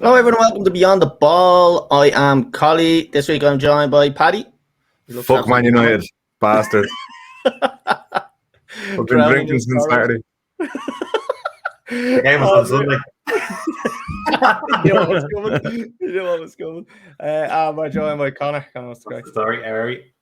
Hello everyone, welcome to Beyond the Ball. I am Collie. This week I'm joined by Paddy. Fuck Man United, bastard. I've been drinking since Saturday. The game was on Sunday. You know what was coming. I'm joined by Conor. What's the story, Harry?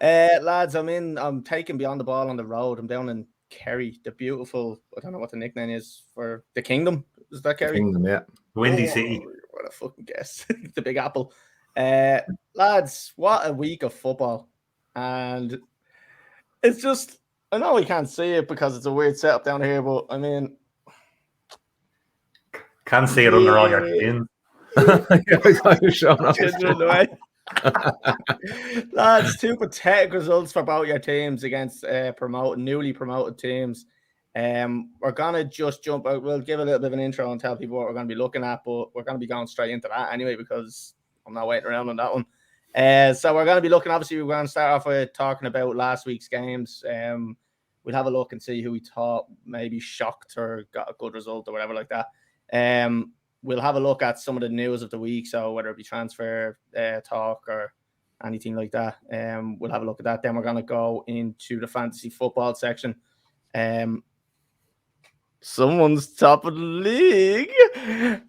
Lads, I'm taking Beyond the Ball on the road. I'm down in Kerry, the beautiful, I don't know what the nickname is for the Kingdom. Is that Kerry? Kingdom, yeah. Windy City. What a fucking guess. The Big Apple. Lads, what a week of football. And it's just, I know we can't see it because it's a weird setup down here, but I mean, Can't see it under all your skin. Lads, two pathetic results for both your teams against newly promoted teams. We're gonna just jump out. We'll give a little bit of an intro and tell people what we're gonna be looking at, but we're gonna be going straight into that anyway because I'm not waiting around on that one. So we're gonna be looking. Obviously, we're gonna start off with talking about last week's games. We'll have a look and see who we thought maybe shocked or got a good result or whatever like that. We'll have a look at some of the news of the week, so whether it be transfer talk or anything like that. We'll have a look at that. Then we're gonna go into the fantasy football section. Someone's top of the league.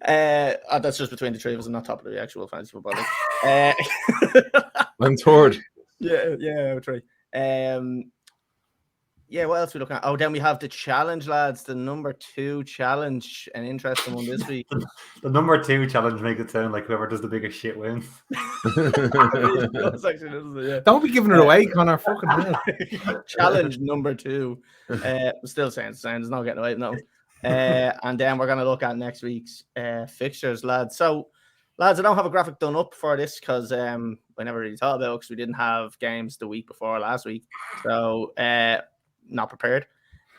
That's just between the three of us. I'm not top of the actual fantasy football league. I'm third. Yeah, three. Yeah, what else are we looking at? Oh, then we have the challenge, lads. The number 2 challenge, an interesting one this week. The number 2 challenge makes it sound like whoever does the biggest shit wins. Don't be giving it away, Connor. Fucking hell. Challenge number 2. Still saying the same. There's no getting away from that. And then we're going to look at next week's fixtures, lads. So, lads, I don't have a graphic done up for this because I never really thought about it because we didn't have games the week before last week. So, not prepared.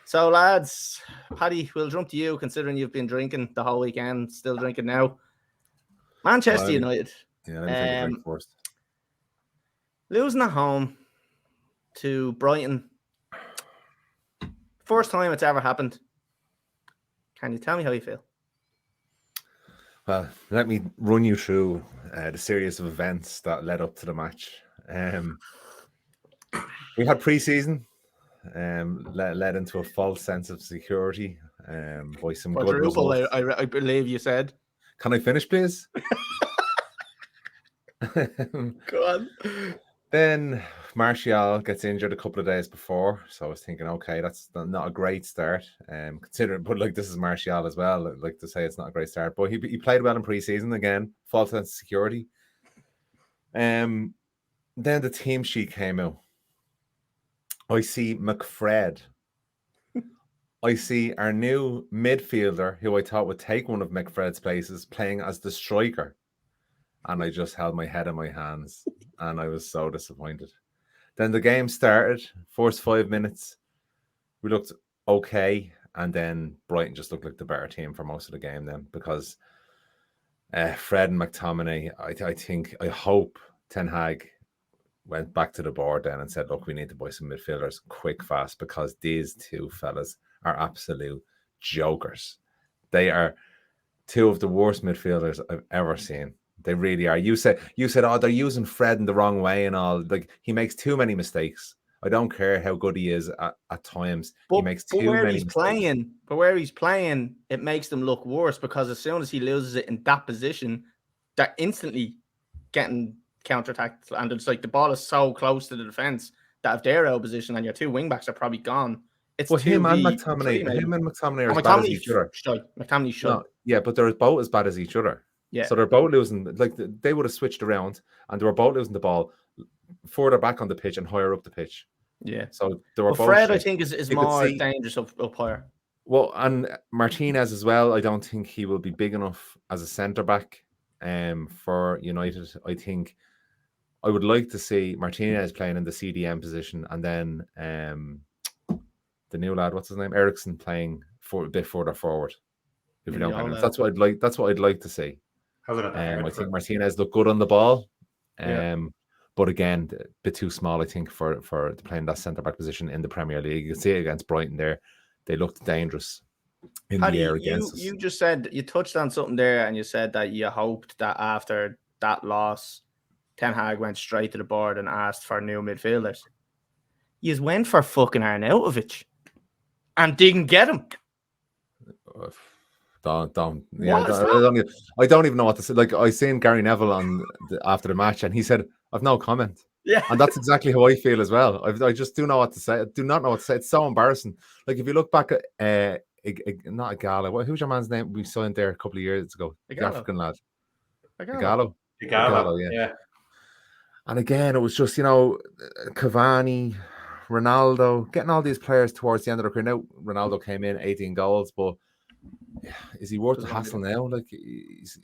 So, lads, Paddy, we'll jump to you considering you've been drinking the whole weekend, still drinking now. Manchester United. Yeah, let me take a drink first. Losing at home to Brighton. First time it's ever happened. Can you tell me how you feel? Well, let me run you through the series of events that led up to the match. We had pre-season. Led into a false sense of security by some good results. I believe you said. Can I finish, please? Go on. Then Martial gets injured a couple of days before, so I was thinking, okay, that's not a great start. Considering, but like this is Martial as well. I'd like to say it's not a great start, but he played well in pre-season again. False sense of security. Then the team sheet came out. I see McFred. I see our new midfielder, who I thought would take one of McFred's places, playing as the striker. And I just held my head in my hands. And I was so disappointed. Then the game started. First 5 minutes, we looked okay. And then Brighton just looked like the better team for most of the game then. Because Fred and McTominay, I hope Ten Hag went back to the board then and said, look, we need to buy some midfielders quick, fast, because these two fellas are absolute jokers. They are two of the worst midfielders I've ever seen. They really are. You said, oh, they're using Fred in the wrong way and all. Like, he makes too many mistakes. I don't care how good he is at times. He makes too many mistakes. But where he's playing, it makes them look worse because as soon as he loses it in that position, they're instantly getting counter-attacked, and it's like the ball is so close to the defense that if they're out of position and your two wing backs are probably gone, it's him and McTominay are as bad as each other. McTominay should. No, yeah, but they're both as bad as each other. Yeah. So they're both losing. Like they would have switched around, and they were both losing the ball further back on the pitch and higher up the pitch. Yeah. So they were both. Fred, I think, is more dangerous up higher. Well, and Martinez as well. I don't think he will be big enough as a centre back. For United, I think. I would like to see Martinez playing in the CDM position, and then the new lad, what's his name, Ericsson, playing a bit further forward. If you don't get it, that's what I'd like. That's what I'd like to see. I think Martinez looked good on the ball, but again, a bit too small, I think, for playing that centre back position in the Premier League. You can see it against Brighton there; they looked dangerous. in Paddy, the air against us. you just said, you touched on something there, and you said that you hoped that after that loss, Ten Hag went straight to the board and asked for new midfielders. You went for fucking Arnautovic and didn't get him. Don't. Yeah, What is I don't even know what to say. Like, I seen Gary Neville after the match, and he said, "I've no comment." Yeah. And that's exactly how I feel as well. I just do know what to say. I do not know what to say. It's so embarrassing. Like, if you look back at not Igalo. Who's your man's name? We signed there a couple of years ago. The African lad. Igalo. Yeah. And again, it was just, Cavani, Ronaldo, getting all these players towards the end of their career. Now, Ronaldo came in, 18 goals, but is he worth the hassle now? Like, he's,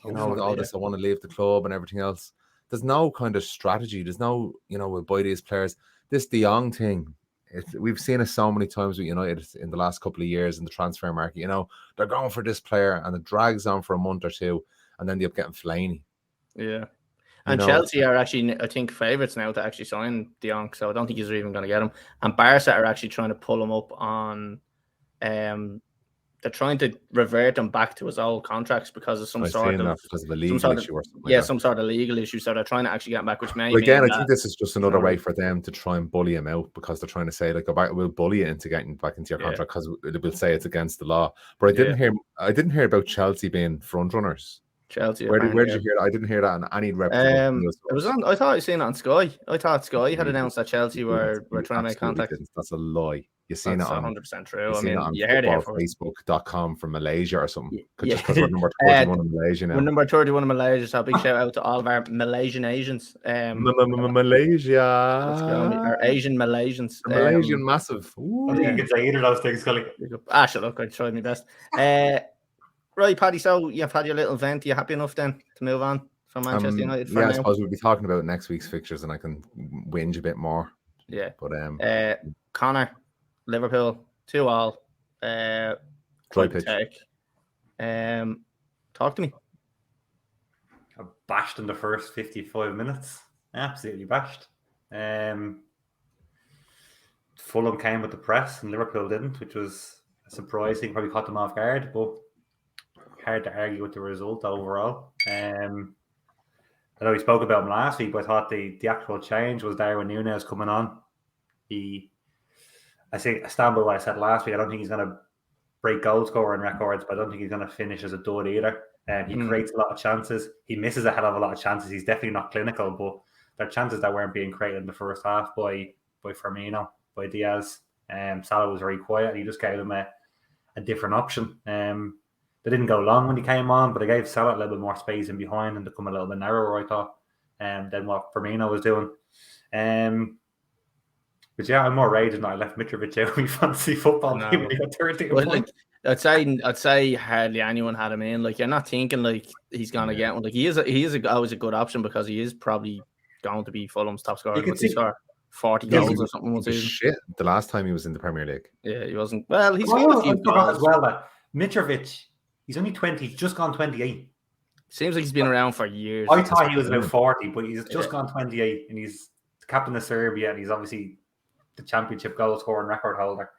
all this, I want to leave the club and everything else. There's no kind of strategy. There's no, we'll buy these players. This De Jong thing, we've seen it so many times with United in the last couple of years in the transfer market. They're going for this player and it drags on for a month or two, and then they end up getting Fellaini. Yeah. And Chelsea are actually, I think, favourites now to actually sign De Jong, so I don't think he's even going to get him. And Barca are actually trying to pull him up on... they're trying to revert him back to his old contracts because of some sort of a legal issue or something. Yeah, some sort of legal issue. So they're trying to actually get him back, which may again, I think this is just another way for them to try and bully him out, because they're trying to say, like, we'll bully you into getting back into your contract because it will say it's against the law. But I didn't hear about Chelsea being front runners. Chelsea. Where did you hear that? I didn't hear that on any representation. It was on. I thought I seen it on Sky. I thought Sky had announced that Chelsea were trying to make contact. That's a lie. You seen it on 100% true. I mean, you heard it on Facebook.com from Malaysia or something. Just because we're number 31 in Malaysia now. We're number 31 in Malaysia, so a big shout out to all of our Malaysian Asians. Malaysia. Let's go. Our Asian Malaysians. Malaysian massive. I think you could say either of those things, Scully. Shut up. I tried my best. Right, Paddy, so you've had your little vent. Are you happy enough then to move on from Manchester United for now? I suppose we'll be talking about next week's fixtures and I can whinge a bit more. Yeah. But Conor, Liverpool, 2-2. Dry pitch. Talk to me. I bashed in the first 55 minutes. Absolutely bashed. Fulham came with the press and Liverpool didn't, which was surprising. Probably caught them off guard, but hard to argue with the result overall. I know we spoke about him last week, but I thought the actual change was Darwin Núñez coming on. I stand by what I said last week. I don't think he's going to break goal scoring records, but I don't think he's going to finish as a dud either. He creates a lot of chances. He misses a hell of a lot of chances. He's definitely not clinical, but there are chances that weren't being created in the first half by Firmino, by Diaz. Salah was very quiet. He just gave him a different option. They didn't go long when he came on, but they gave Salah a little bit more space in behind and to come a little bit narrower, I thought, than what Firmino was doing. But yeah, I'm more raging that I left Mitrovic out of my fantasy football team when he got 13 points. I'd say hardly anyone had him in. Like, you're not thinking like he's gonna get one. Like, he is always a good option because he is probably going to be Fulham's top scorer. He scored 40 goals or something one season. Shit, the last time he was in the Premier League. Yeah, he wasn't. Well, he's got a few goals as well. That Mitrovic, he's only 20. He's just gone 28. Seems like he's been around for years. I thought he was about 40, but he's just gone 28, and he's the captain of Serbia, and he's obviously the championship goal scoring record holder.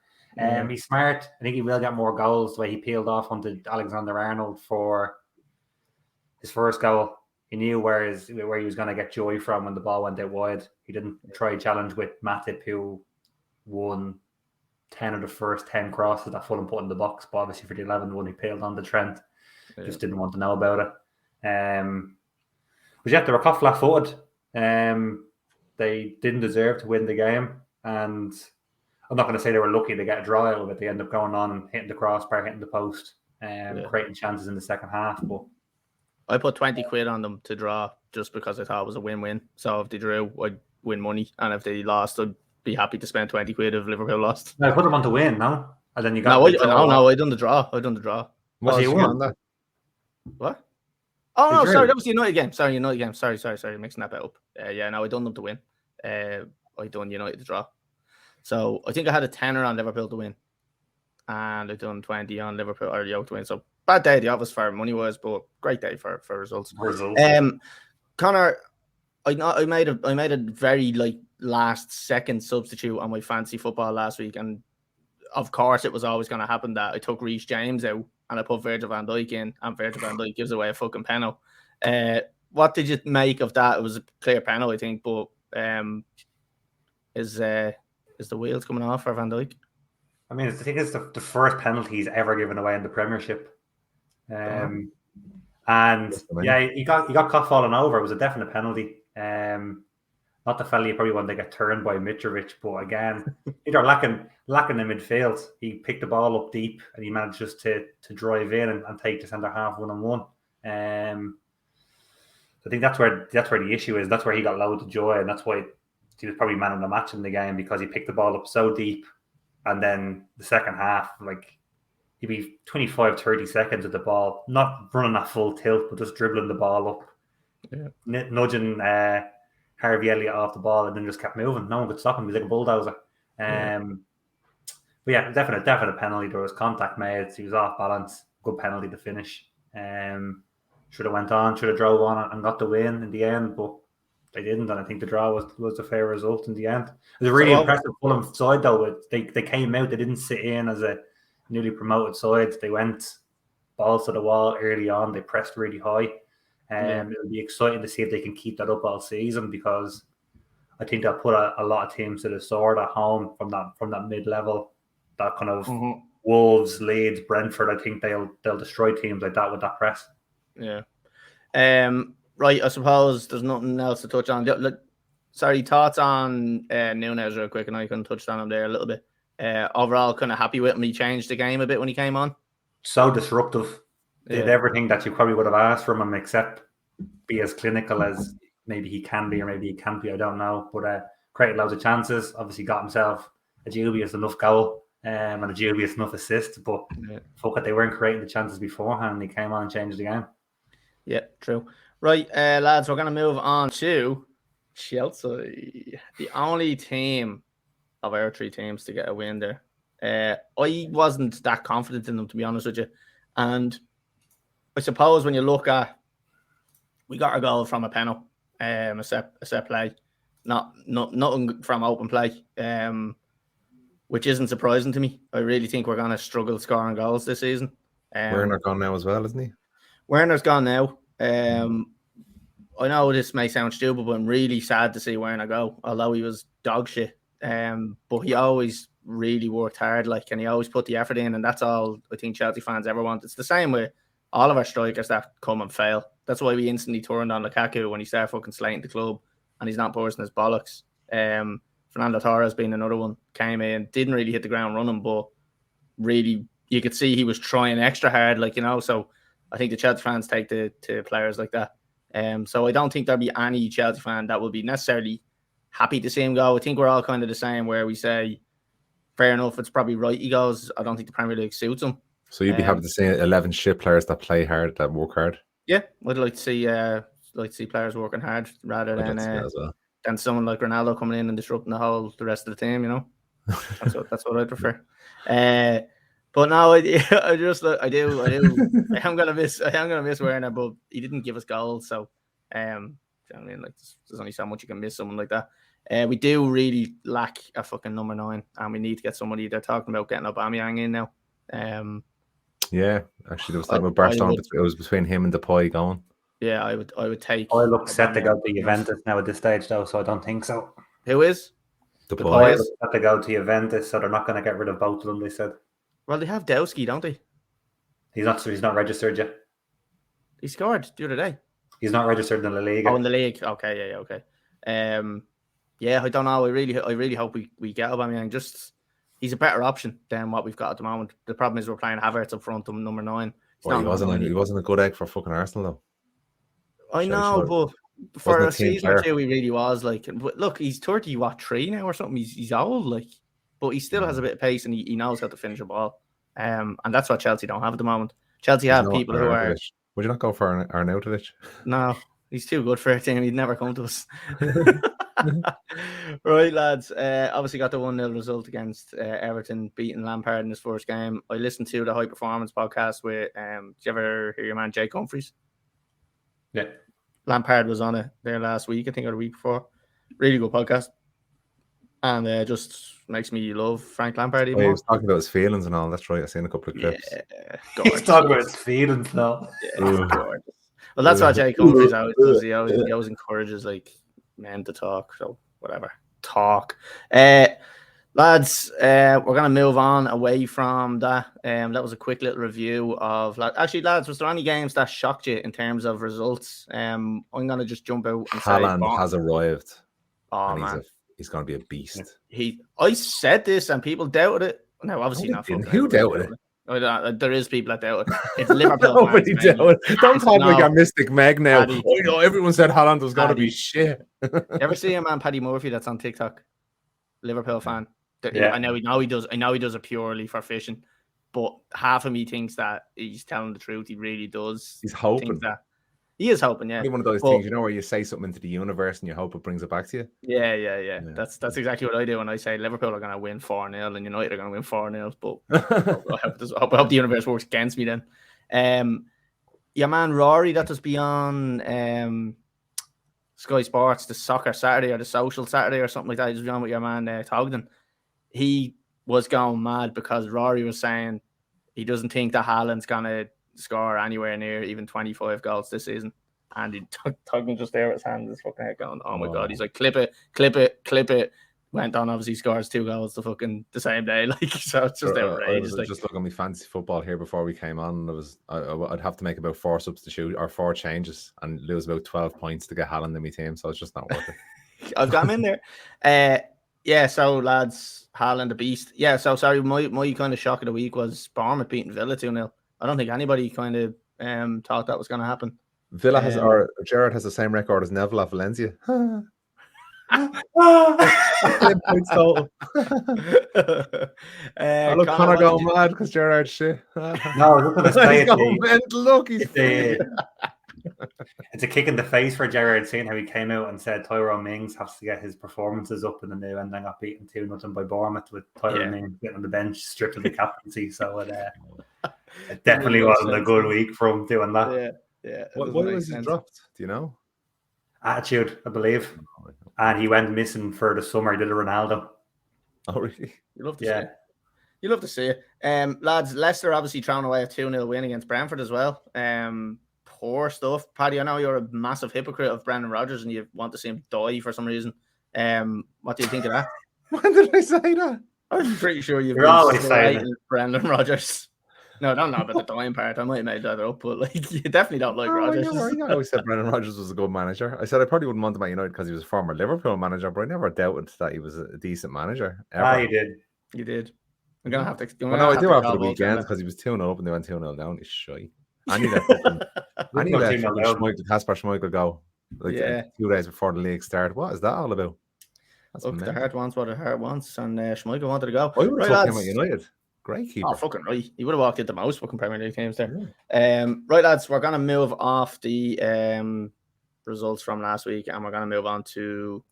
He's smart. I think he will get more goals the way he peeled off onto Alexander-Arnold for his first goal. He knew where he was going to get joy from when the ball went out wide. He didn't try a challenge with Matip, who won 10 of the first 10 crosses that Fulham put in the box, but obviously for the 11th one he peeled on the Trent. Just didn't want to know about it. But yeah, they were caught flat-footed. They didn't deserve to win the game, and I'm not going to say they were lucky to get a draw out of it. They ended up going on and hitting the crossbar, hitting the post, creating chances in the second half. But I put 20 quid on them to draw just because I thought it was a win-win. So if they drew, I'd win money, and if they lost, I'd be happy to spend 20 quid if Liverpool lost. No, I put them on to win, no? And then you got I done the draw. Was he won that? What? Oh no, sorry, that was the United game. Sorry, mixing that bit up. I done them to win. I done United to draw. So I think I had a tenner on Liverpool to win, and I done 20 on Liverpool or to win. So bad day at the office for money wise, but great day for results. Conor, I made a very last second substitute on my fantasy football last week, and of course, it was always going to happen that I took Reece James out and I put Virgil van Dijk in, and Virgil van Dijk gives away a fucking penalty. What did you make of that? It was a clear penalty, I think, but is the wheels coming off for Van Dijk? I mean, I think it's the first penalty he's ever given away in the Premiership. And yeah, he got caught falling over. It was a definite penalty. Not the fella you probably want to get turned by Mitrovic, but again, either lacking in midfield. He picked the ball up deep and he managed just to drive in and take the centre half 1-on-1. I think that's where the issue is. That's where he got loads of joy, and that's why he was probably man of the match in the game, because he picked the ball up so deep, and then the second half, like, he'd be 25, 30 seconds with the ball, not running at full tilt, but just dribbling the ball up, nudging Harvey Elliott off the ball, and then just kept moving. No one could stop him. He was like a bulldozer. But yeah, definite penalty. There was contact made. He was off balance. Good penalty to finish. Should have went on, should have drove on and got the win in the end, but they didn't, and I think the draw was a fair result in the end. It was a really impressive Fulham side, though. They came out, they didn't sit in as a newly promoted side. They went balls to the wall early on. They pressed really high. It'll be exciting to see if they can keep that up all season, because I think they'll put a lot of teams to the sword at home from that mid-level, that kind of Wolves, Leeds, Brentford. I think they'll destroy teams like that with that press. Yeah. Right, I suppose there's nothing else to touch on. Sorry, thoughts on Núñez real quick, and I can touch on him there a little bit. Overall, kind of happy with him. He changed the game a bit when he came on. So disruptive. Did everything that you probably would have asked from him, except be as clinical as maybe he can be, or maybe he can't be. I don't know. But created loads of chances. Obviously got himself a dubious enough goal and a dubious enough assist. But fuck it, they weren't creating the chances beforehand. He came on and changed the game. Yeah, true. Right, lads, we're going to move on to Chelsea, the only team of our three teams to get a win there. I wasn't that confident in them, to be honest with you. And I suppose when you look at, we got our goal from a penalty, a set play, nothing from open play, which isn't surprising to me. I really think we're going to struggle scoring goals this season. Werner gone now as well, isn't he? Werner's gone now. I know this may sound stupid, but I'm really sad to see Werner go, although he was dog shit. But he always really worked hard, and he always put the effort in, and that's all I think Chelsea fans ever want. It's the same with all of our strikers that come and fail. That's why we instantly turned on Lukaku when he started fucking slating the club, and he's not bursting his bollocks. Fernando Torres being another one, came in, didn't really hit the ground running, but really you could see he was trying extra hard, so I think the Chelsea fans take to players like that. So I don't think there'll be any Chelsea fan that will be necessarily happy to see him go. I think we're all kind of the same, where we say, fair enough, it's probably right he goes. I don't think the Premier League suits him. So you'd be happy to see 11 shit players that play hard, that work hard? Yeah, I'd like to see players working hard rather than someone like Ronaldo coming in and disrupting the rest of the team, That's what I prefer. But no, I am gonna miss Werner, but he didn't give us goals, so there's only so much you can miss someone like that. We do really lack a fucking number 9, and we need to get somebody. They're talking about getting Aubameyang in now. Yeah, actually, there was talking about Barcelona. It was between him and Depay going. Yeah, I would take. I look set to go to Juventus now at this stage, though, so I don't think so. Who is? Depay is set to go to Juventus, so they're not going to get rid of both of them. They said. Well, they have Dowski, don't they? He's not registered yet. He scored the other day. He's not registered in the league. Oh, in the league. Okay, yeah, okay. I don't know. I really hope we get Aubameyang. He's a better option than what we've got at the moment. The problem is we're playing Havertz up front on number 9. He wasn't a good egg for fucking Arsenal, though. I know, but for a season or two, he really was. Look, he's 3 now or something. He's old, but he still has a bit of pace, and he knows how to finish a ball. And that's what Chelsea don't have at the moment. Chelsea have people who are. Would you not go for Arnautovic? No, he's too good for a team. He'd never come to us. Right, lads. Obviously got the 1-0 result against Everton, beating Lampard in his first game. I listened to the High Performance podcast with. Did you ever hear your man Jake Humphries? Yeah. Lampard was on it there last week, I think, or the week before. Really good podcast. and just makes me love Frank Lampard Oh, even he more. was talking about his feelings and all. That's right. I've seen a couple of clips. Yeah, He's talking about his feelings though. Yeah, gorgeous. Well, that's what Jake Humphries always does. He always encourages like men to talk. So whatever, talk. Lads, we're gonna move on away from that. That was a quick little review of. Actually, lads, was there any games that shocked you in terms of results? I'm gonna just jump out and Haaland say, has arrived. oh and man, he's going to be a beast. I said this and people doubted it. No, obviously No, not. who doubted it? There is people that doubt it. It's Liverpool Nobody fans. doubted it. Don't talk like No. a Mystic Meg now. Paddy. Oh, you know, everyone said Haaland was going to be Paddy. shit. You ever see a man, Paddy Murphy, that's on TikTok? Liverpool fan. Yeah. I know he does it purely for fishing, but half of me thinks that he's telling the truth. He really does. He's hoping. That he is hoping. Yeah, one of those things, you know, where you say something into the universe and you hope it brings it back to you. Yeah. That's exactly what I do when I say Liverpool are going to win 4-0 and United are going to win 4-0. But I hope the universe works against me then. Your man Rory, that just be on Sky Sports, the Soccer Saturday or the Social Saturday or something like that. He's on with your man Togden. He was going mad because Rory was saying he doesn't think that Haaland's going to score anywhere near even 25 goals this season. And he Togden just there with his hand, his fucking head going, oh my God. He's like, clip it. Went on, obviously scores 2 goals the same day. Like, so it's just outrageous. I was just looking at my fantasy football here before we came on. I'd have to make about 4 substitutes or 4 changes and lose about 12 points to get Haaland in my team. So it's just not worth it. I've got him in there. Yeah, so lads, Haaland the beast. Yeah, so sorry, my kind of shock of the week was Bournemouth beating Villa 2-0. I don't think anybody kind of thought that was going to happen. Villa has, or Gerrard has the same record as Neville at Valencia. Points total. Look, Conor going mad because Gerrard's shit. No, look at the He's going mental. Look, he's it's a kick in the face for Gerrard, seeing how he came out and said Tyrone Mings has to get his performances up in the new, and then got beaten 2-0 by Bournemouth with Tyrone Mings getting on the bench, stripped of the captaincy. So it definitely wasn't a good week for him doing that. Yeah. Why was he dropped? Do you know? Attitude, I believe. And he went missing for the summer. He did a Ronaldo. Oh, really? You love to see it. You love to see it. Lads, Leicester obviously thrown away a 2-0 win against Brentford as well. Poor stuff. Paddy, I know you're a massive hypocrite of Brendan Rodgers and you want to see him die for some reason. What do you think of that? When did I say that? I'm pretty sure you're always saying Brendan Rodgers. No, I don't know about the dying part. I might have made that up, but like, you definitely don't like Rodgers. I always said Brendan Rodgers was a good manager. I said I probably wouldn't want him at United because he was a former Liverpool manager, but I never doubted that he was a decent manager. You did. You did. I'm gonna have to. I do after the weekend because he was 2-0 up and they went 2-0 down. He's shy. I need that Kasper Schmeichel go 2 days before the league started. What is that all about? Look, the heart wants what the heart wants, and Schmeichel wanted to go. I would have took him at United. Great keeper. Oh, fucking right. He would have walked into most fucking Premier League teams there. Right, lads, we're going to move off the results from last week and we're going to move on to...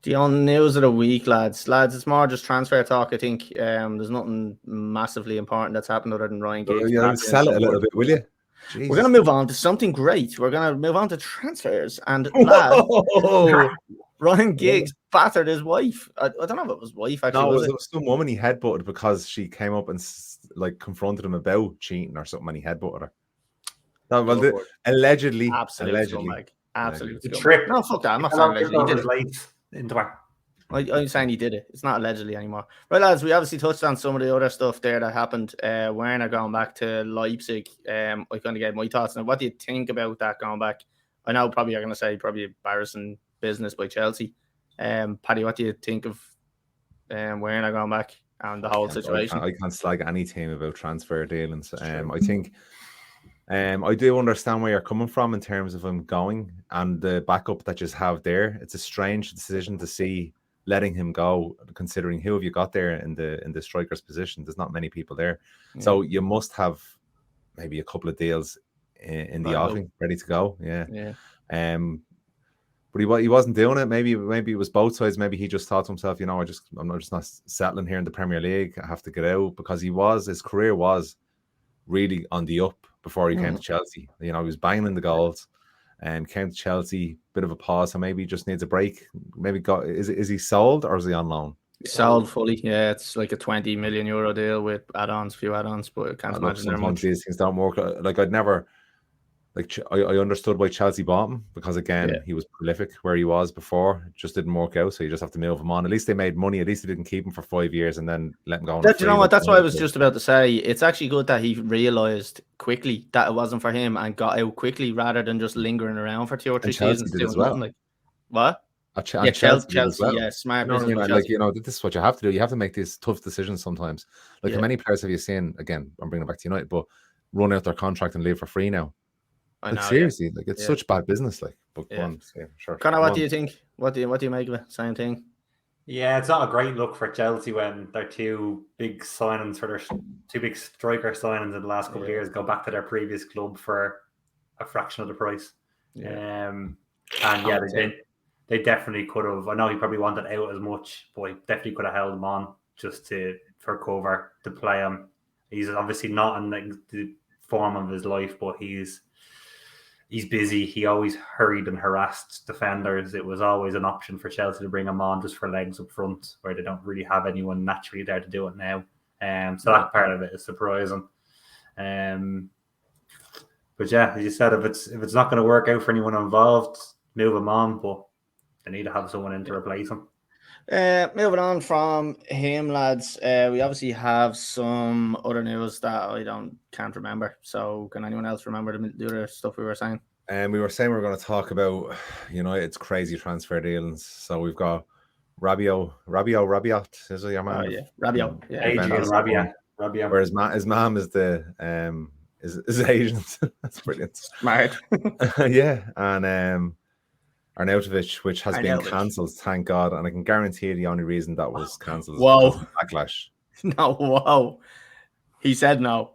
the on news of the week, lads. Lads, it's more just transfer talk, I think. There's nothing massively important that's happened other than Ryan Giggs. Sell it a little bit, will you? Jesus. We're going to move on to something great. We're going to move on to transfers. And lad, Ryan Giggs battered his wife. I don't know if it was wife, actually. No, it was some woman he headbutted because she came up and like confronted him about cheating or something and he headbutted her. No, well, allegedly. Absolutely. Absolutely. Trip. No, fuck that. I'm not saying allegedly. He did it. Into her. I'm saying he did it. It's not allegedly anymore. Right, lads, we obviously touched on some of the other stuff there that happened. Werner going back to Leipzig. I kind of gave my thoughts. Now, what do you think about that going back? I know probably you're going to say probably embarrassing business by Chelsea. Paddy, what do you think of Werner going back and the whole situation? I can't slag any team about transfer dealings. I think I do understand where you're coming from in terms of him going and the backup that you have there. It's a strange decision to see letting him go, considering who have you got there in the striker's position. There's not many people there, so you must have maybe a couple of deals in the offing ready to go. But he wasn't doing it. Maybe it was both sides. Maybe he just thought to himself, I'm just not settling here in the Premier League. I have to get out, because his career was really on the up before he came to Chelsea. You know, he was banging in the goals and came to Chelsea, bit of a pause, so maybe he just needs a break. Maybe is he sold or is he on loan? Sold fully, yeah. It's like a 20 million euro deal with few add-ons, but I can't imagine they're much. These things don't work. Like I'd never, like I understood why Chelsea bought him, because again he was prolific where he was before. It just didn't work out, so you just have to move him on. At least they made money. At least they didn't keep him for 5 years and then let him go on. Do you know what? That's what I was just about to say. It's actually good that he realised quickly that it wasn't for him and got out quickly rather than just lingering around for 2 or 3 seasons doing nothing. Like what? Chelsea, well. Yeah, smart business. Like, you know, this is what you have to do. You have to make these tough decisions sometimes. Like, how many players have you seen? Again, I'm bringing it back to United, but run out their contract and leave for free now. Like, seriously, like it's such bad business. Like, but sure. Conor, what do you think? What do you make of it? Same thing. Yeah, it's not a great look for Chelsea when their 2 big signings for their 2 big striker signings in the last couple of years go back to their previous club for a fraction of the price. They definitely could have. I know he probably wanted out as much, but he definitely could have held him on just for cover to play him. He's obviously not in the form of his life, but he's busy. He always hurried and harassed defenders. It was always an option for Chelsea to bring him on just for legs up front, where they don't really have anyone naturally there to do it now. So that part of it is surprising. But yeah, as you said, if it's not going to work out for anyone involved, move him on. But they need to have someone in to replace him. Moving on from him, lads, we obviously have some other news that I can't remember. So can anyone else remember the other stuff we were saying? We were saying we were going to talk about United's crazy transfer dealings. So we've got Rabiot, is it your man? Oh yeah, Rabiot. Yeah, Rabiot. Where his mom is the is agent. That's brilliant. Smart. Yeah, and Arnautovic, which has been cancelled, thank God. And I can guarantee the only reason that was cancelled was backlash. No, whoa. He said no.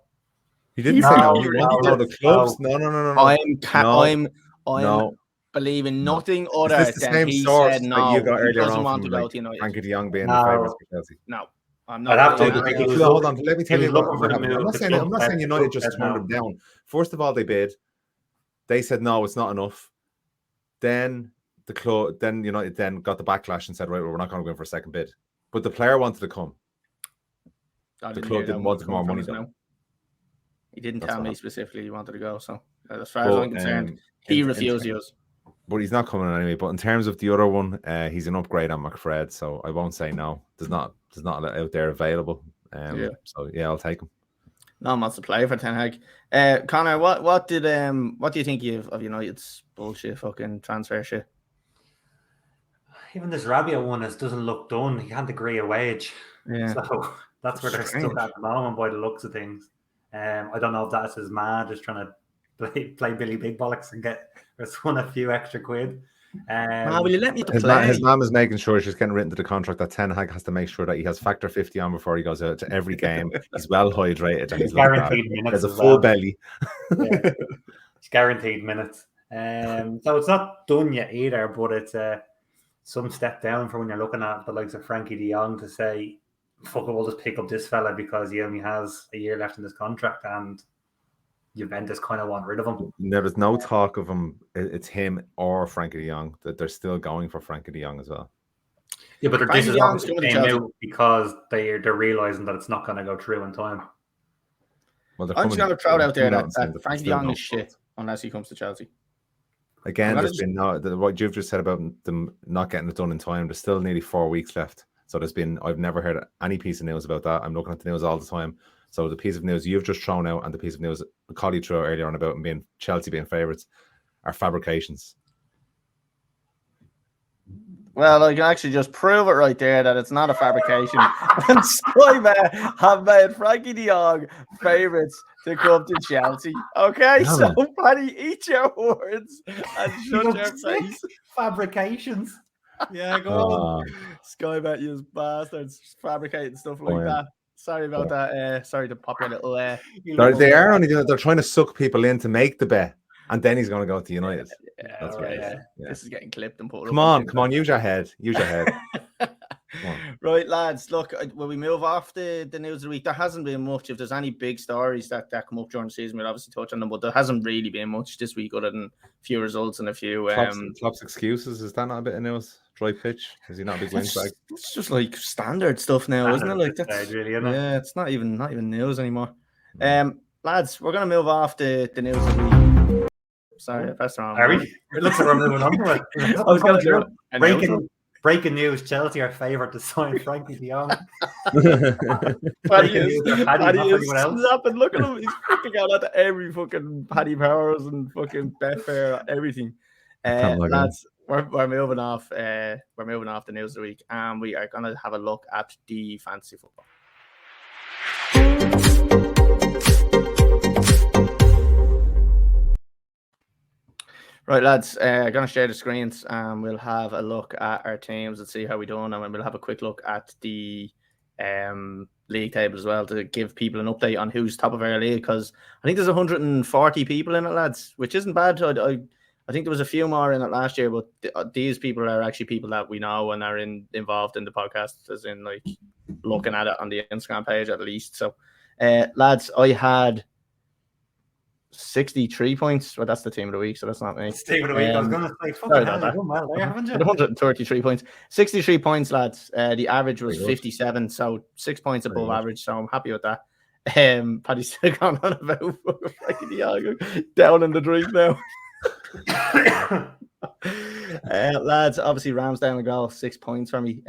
He didn't say no. He wanted to go to clubs. No. I'm believing nothing other than he said no. You got he earlier doesn't on want from, to go to United. Frankie de Jong being the favourites for Chelsea. No. I'm not. Hold on. Let me tell you what happened. I'm not saying United just turned them down. First of all, they bid. They said no, it's not enough. Then United then got the backlash and said, right, well, we're not going to go in for a second bid. But the player wanted to come. The club didn't want more money though. He didn't tell me specifically he wanted to go. So as far as I'm concerned, he refused us. But he's not coming anyway. But in terms of the other one, he's an upgrade on McFred, so I won't say no. There's not out there available. So yeah, I'll take him. No one wants to play for Ten Hag. Conor, what do you think of United's bullshit fucking transfer shit? Even this Rabiot one doesn't look done. He can't agree a wage. Yeah. So that's where they're stuck at the moment by the looks of things. I don't know if that's as mad as trying to play Billy Big Bollocks and get a few extra quid. Will you let me his mom is making sure she's getting written to the contract that Ten Hag has to make sure that he has factor 50 on before he goes out to every game. He's well hydrated and he's guaranteed minutes. He has a full belly. Yeah. It's guaranteed minutes. So it's not done yet either, but it's some step down from when you're looking at the likes of Frankie de Jong to say, fuck it, we'll just pick up this fella because he only has a year left in his contract and Juventus kind of want rid of him. There's no talk of him. It's him or Frankie de Jong. That they're still going for Frankie de Jong as well. Yeah, but this is obviously came out because they're realizing that it's not going to go through in time. Well, I'm just going to throw it out there that Frankie de Jong is shit unless he comes to Chelsea. Again, there's been what you've just said about them not getting it done in time. There's still nearly 4 weeks left. So I've never heard any piece of news about that. I'm looking at the news all the time. So the piece of news you've just thrown out and the piece of news Collie threw out earlier on about Chelsea being favourites are fabrications. Well, I can actually just prove it right there that it's not a fabrication. And Sky have made Frankie de Jong favourites to come to Chelsea. Okay, so Paddy, eat your words and shut your face. Fabrications. Yeah, go on. Sky bet you bastards fabricating stuff like that. Sorry about that. Sorry to pop your little. They are only doing it. They're trying to suck people in to make the bet, and then he's going to go to United. That's right. Yeah. This is getting clipped and put. Come on, use your head. Right, lads. Look, when we move off the news of the week, there hasn't been much. If there's any big stories that come up during the season, we'll obviously touch on them. But there hasn't really been much this week, other than a few results and a few. Klopp's excuses, is that not a bit of news? Dry pitch? Is he not a big windbag? It's just like standard stuff now, isn't it? Like that's really, isn't it? Yeah, it's not even news anymore. Lads, we're gonna move off the news of the week. Sorry, that's wrong. Are we? It looks like we're moving on to it. I was gonna do it. Breaking news: Chelsea are favourite to sign Frankie de Jong. Paddy is snapping. Look at him. He's fucking got at every fucking Paddy Powers and fucking Betfair, everything. Lads, we're moving off. We're moving off the news of the week, and we are gonna have a look at the fantasy football. Right, lads, I'm going to share the screens and we'll have a look at our teams and see how we're doing. And we'll have a quick look at the league table as well to give people an update on who's top of our league, because I think there's 140 people in it, lads, which isn't bad. I think there was a few more in it last year, but these people are actually people that we know and are involved in the podcast, as in like looking at it on the Instagram page at least. So, lads, I had 63 points. Well, that's the team of the week, so that's not me. Team of the week. I was going to say, fucking hell, you've done well there, haven't you? 133 points. 63 points, lads. The average was 57, so 6 points above average, so I'm happy with that. Paddy's still gone on about down in the drink now. Lads, obviously Ramsdale and goal, 6 points for me.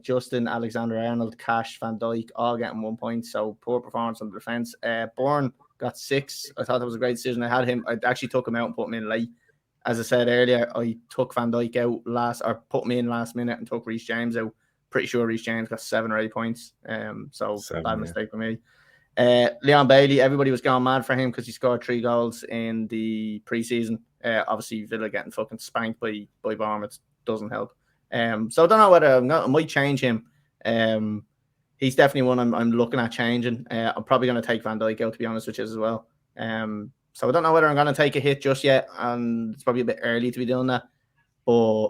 Justin, Alexander-Arnold, Cash, Van Dijk, all getting 1 point, so poor performance on the defence. Bourne got 6. I thought that was a great decision. I actually took him out and put him in late. As I said earlier, I took Van Dijk out put him in last minute and took Reece James out. Pretty sure Reece James got 7 or 8 points. So bad mistake for me. Leon Bailey, everybody was going mad for him because he scored 3 goals in the preseason. Obviously Villa getting fucking spanked by Bournemouth doesn't help. So I don't know whether I might change him. He's definitely one I'm looking at changing. I'm probably going to take Van Dijk out, to be honest with you, as well. So I don't know whether I'm going to take a hit just yet, and it's probably a bit early to be doing that. But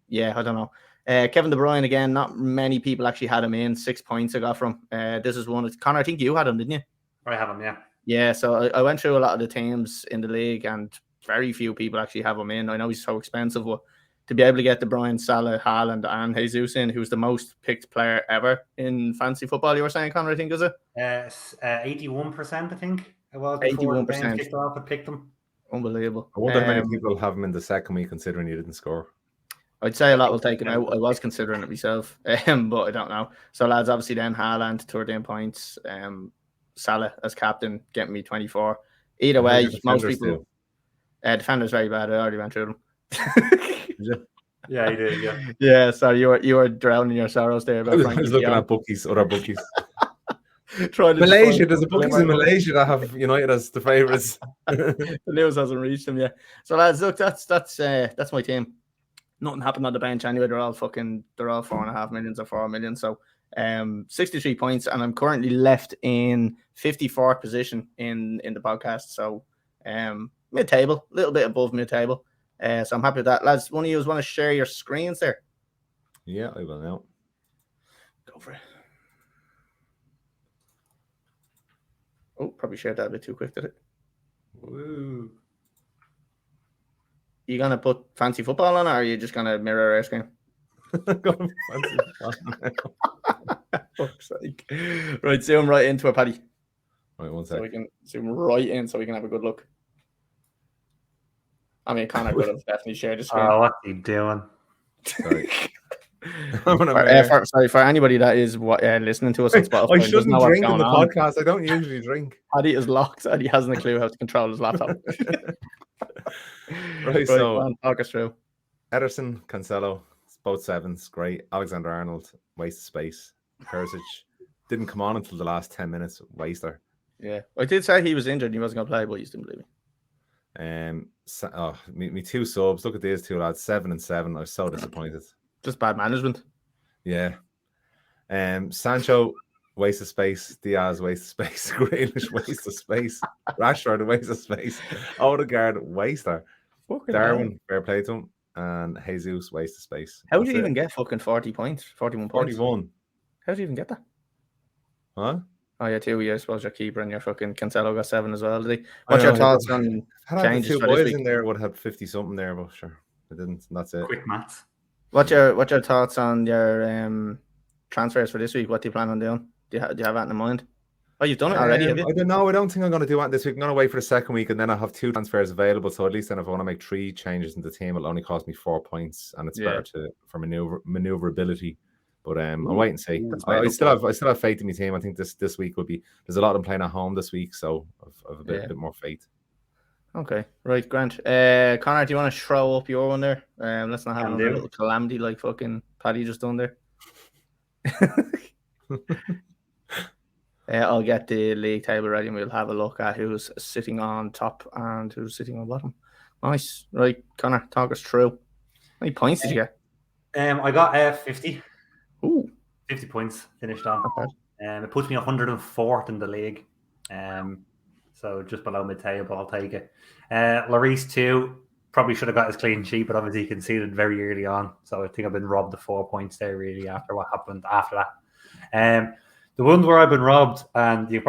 yeah, I don't know. Kevin De Bruyne again. Not many people actually had him in. 6 points I got from. This is one. Conor, I think you had him, didn't you? I have him, yeah. Yeah. So I went through a lot of the teams in the league, and very few people actually have him in. I know he's so expensive, but to be able to get De Bruyne, Salah, Haaland, and Jesus in, who's the most picked player ever in fantasy football, you were saying, Conor, I think, is it? 81%, I think it was. 81%. Picked him. Unbelievable. I wonder how many people have him in the second week, considering you didn't score. I'd say a lot will take him out. I was considering it myself, but I don't know. So, lads, obviously then Haaland, 13 points. Salah as captain, getting me 24. Either way, most people... defender's very bad. I already went through them. Yeah, you did. Yeah. Yeah. So you were drowning your sorrows there. About I was looking at bookies, other bookies. Malaysia. There's a bookies in Malaysia that have United as the favourites. The news hasn't reached them yet. So lads, look, that's my team. Nothing happened on the bench anyway. They're all 4.5 million or 4 million. So 63 points, and I'm currently left in 54th position in the podcast. So mid-table, a little bit above mid-table. So I'm happy with that. Lads, one of you want to share your screens there? Yeah, I will now. Go for it. Oh, probably shared that a bit too quick, did it? Woo. You going to put fancy football on it, or are you just going to mirror our screen? Fuck's sake. Right, zoom right into it, Paddy. Right, 1 second. So we can zoom right in so we can have a good look. I mean, Conor could have definitely shared the screen. Oh, what's he doing? Sorry. For anybody that is listening to us on Spotify, I shouldn't drink on the podcast. I don't usually drink. Paddy is locked and he hasn't a clue how to control his laptop. Right, so talk us through. Ederson, Cancelo, both 7s, great. Alexander-Arnold, waste of space. Perisic didn't come on until the last 10 minutes, waster. Yeah, I did say he was injured and he wasn't going to play, but you didn't believe me. Me 2 subs. Look at these 2 lads, 7 and 7. I was so disappointed. Just bad management. Yeah. Sancho, waste of space. Diaz, waste of space. Grealish, waste of space. Rashford, waste of space. Odegaard, waster. Darwin, fair play to him. and Jesus waste of space. How do you even get fucking 40 points? 41 points? 41. How do you even get that? Huh? Oh, yeah, 2 years. I suppose your keeper and your fucking Cancelo got 7 as well, did he? What's your thoughts on changes two for this boys week? in there would have 50 something there, but sure, I didn't. And that's it. Quick maths. What's your thoughts on your transfers for this week? What do you plan on doing? Do you have that in mind? Oh, you've done it already, have you? I don't know. I don't think I'm going to do that this week. I'm going to wait for the second week, and then I'll have 2 transfers available. So at least then, if I want to make 3 changes in the team, it'll only cost me 4 points, and it's better for maneuverability. But I'll wait and see. I still have faith in my team. I think this week will be. There's a lot of them playing at home this week, so I've a bit more faith. Okay, right, Grant. Connor, do you want to throw up your one there? Let's not have another little calamity like fucking Paddy just done there. I'll get the league table ready and we'll have a look at who's sitting on top and who's sitting on bottom. Nice. Right, Connor, talk us through. How many points did you get? I got 50. Ooh. 50 points finished on. Okay. It puts me 104th in the league. So just below mid-table, I'll take it. Lloris, too, probably should have got his clean sheet, but obviously he conceded very early on. So I think I've been robbed of 4 points there, really, after what happened after that. The ones where I've been robbed, and you'll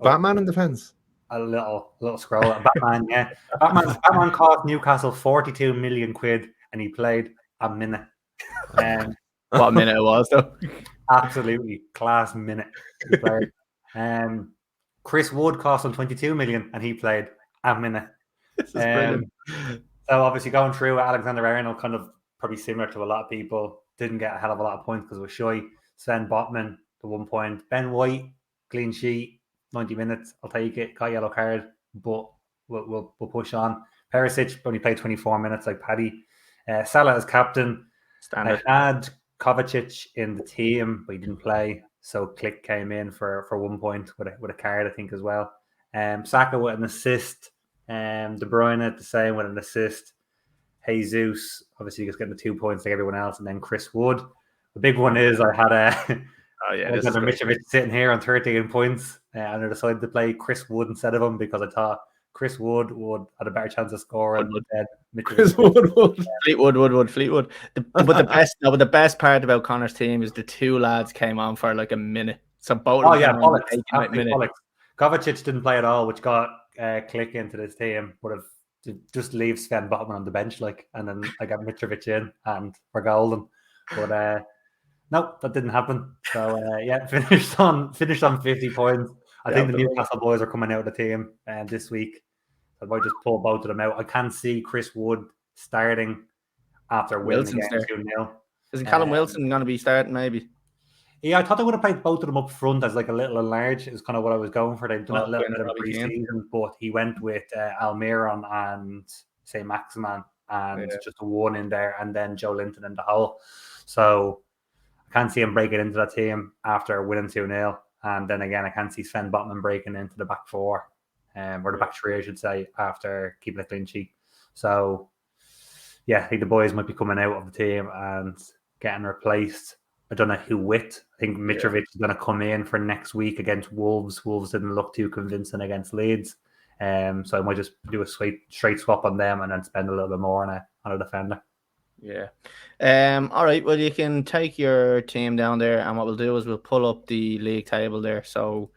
Batman in defence. A little scroll. Batman, yeah. Batman cost Newcastle 42 million quid, and he played a minute. What minute it was, though? Absolutely class minute. He played. Chris Wood cost him 22 million, and he played a minute. This is brilliant. So obviously going through Alexander Arnold, kind of probably similar to a lot of people, didn't get a hell of a lot of points because it was shy. Sven Botman, to 1 point. Ben White, clean sheet, 90 minutes. I'll take it. Got yellow card, but we'll push on. Perisic only played 24 minutes like Paddy. Salah as captain. Standard. I had Kovacic in the team, but he didn't play. So Click came in for 1 point with a card, I think, as well. Saka with an assist. De Bruyne the same with an assist. Jesus, obviously, just getting the 2 points like everyone else, and then Chris Wood. The big one is I had Mitrovic sitting here on 13 points, and I decided to play Chris Wood instead of him because I thought Chris Wood had a better chance of scoring. Fleetwood. But the best part about Connor's team is the 2 lads came on for like a minute. So both. Bollocks. Kovacic didn't play at all, which got Click into this team. Would have just leave Sven Botman on the bench, and then I got Mitrovic in, and we're golden. But no, that didn't happen. So finished on 50 points. I think the Newcastle boys are coming out of the team this week. So I might just pull both of them out. I can see Chris Wood starting after winning again 2-0. Isn't Callum Wilson going to be starting maybe? Yeah, I thought they would have played both of them up front as like a little enlarged. Is kind of what I was going for. They've done a little bit of pre-season, but he went with Almiron and St. Maximan and just a 1 in there, and then Joe Linton in the hole. So I can't see him breaking into that team after winning 2-0. And then again, I can't see Sven Botman breaking into the back 4, or the back 3, I should say, after keeping a clean sheet. So, yeah, I think the boys might be coming out of the team and getting replaced. I don't know who with. I think Mitrovic is going to come in for next week against Wolves. Wolves didn't look too convincing against Leeds. So I might just do a straight swap on them and then spend a little bit more on a defender. Yeah. All right. Well, you can take your team down there, and what we'll do is we'll pull up the league table there. So,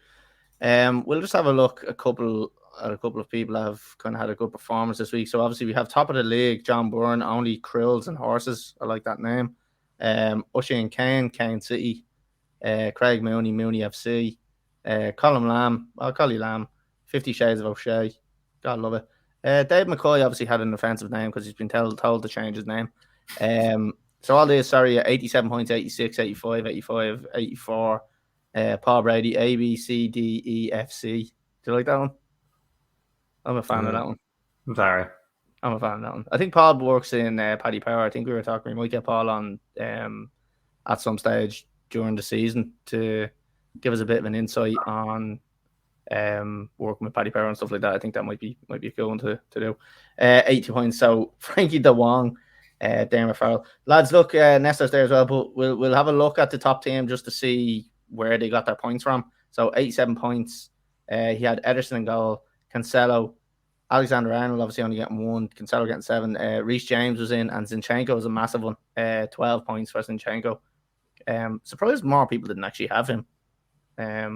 we'll just have a look at a couple of people that have kind of had a good performance this week. So obviously we have top of the league, John Byrne, only Krills and Horses. I like that name. Usher and Kane City, Craig Mooney FC, Colin Lamb. I'll call you Lamb. 50 Shades of O'Shea. God love it. Dave McCoy obviously had an offensive name because he's been told to change his name. So all this, 87 points, 86, 85, 85, 84. Paul Brady, A, B, C, D, E, F, C. Do you like that one? I'm a fan of that one. I'm sorry. I'm a fan of that one. I think Paul works in Paddy Power. I think we were talking, we might get Paul on at some stage during the season to give us a bit of an insight on working with Paddy Power and stuff like that. I think that might be a cool one to do. 80 points. So Frankie De Wong, Darren Farrell. Lads, look, Nestor's there as well, but we'll have a look at the top team just to see where they got their points from. So 87 points. He had Ederson in goal, Cancelo, Alexander-Arnold obviously only getting 1. Cancelo getting 7. Reece James was in, and Zinchenko was a massive one. 12 points for Zinchenko. Surprised more people didn't actually have him. I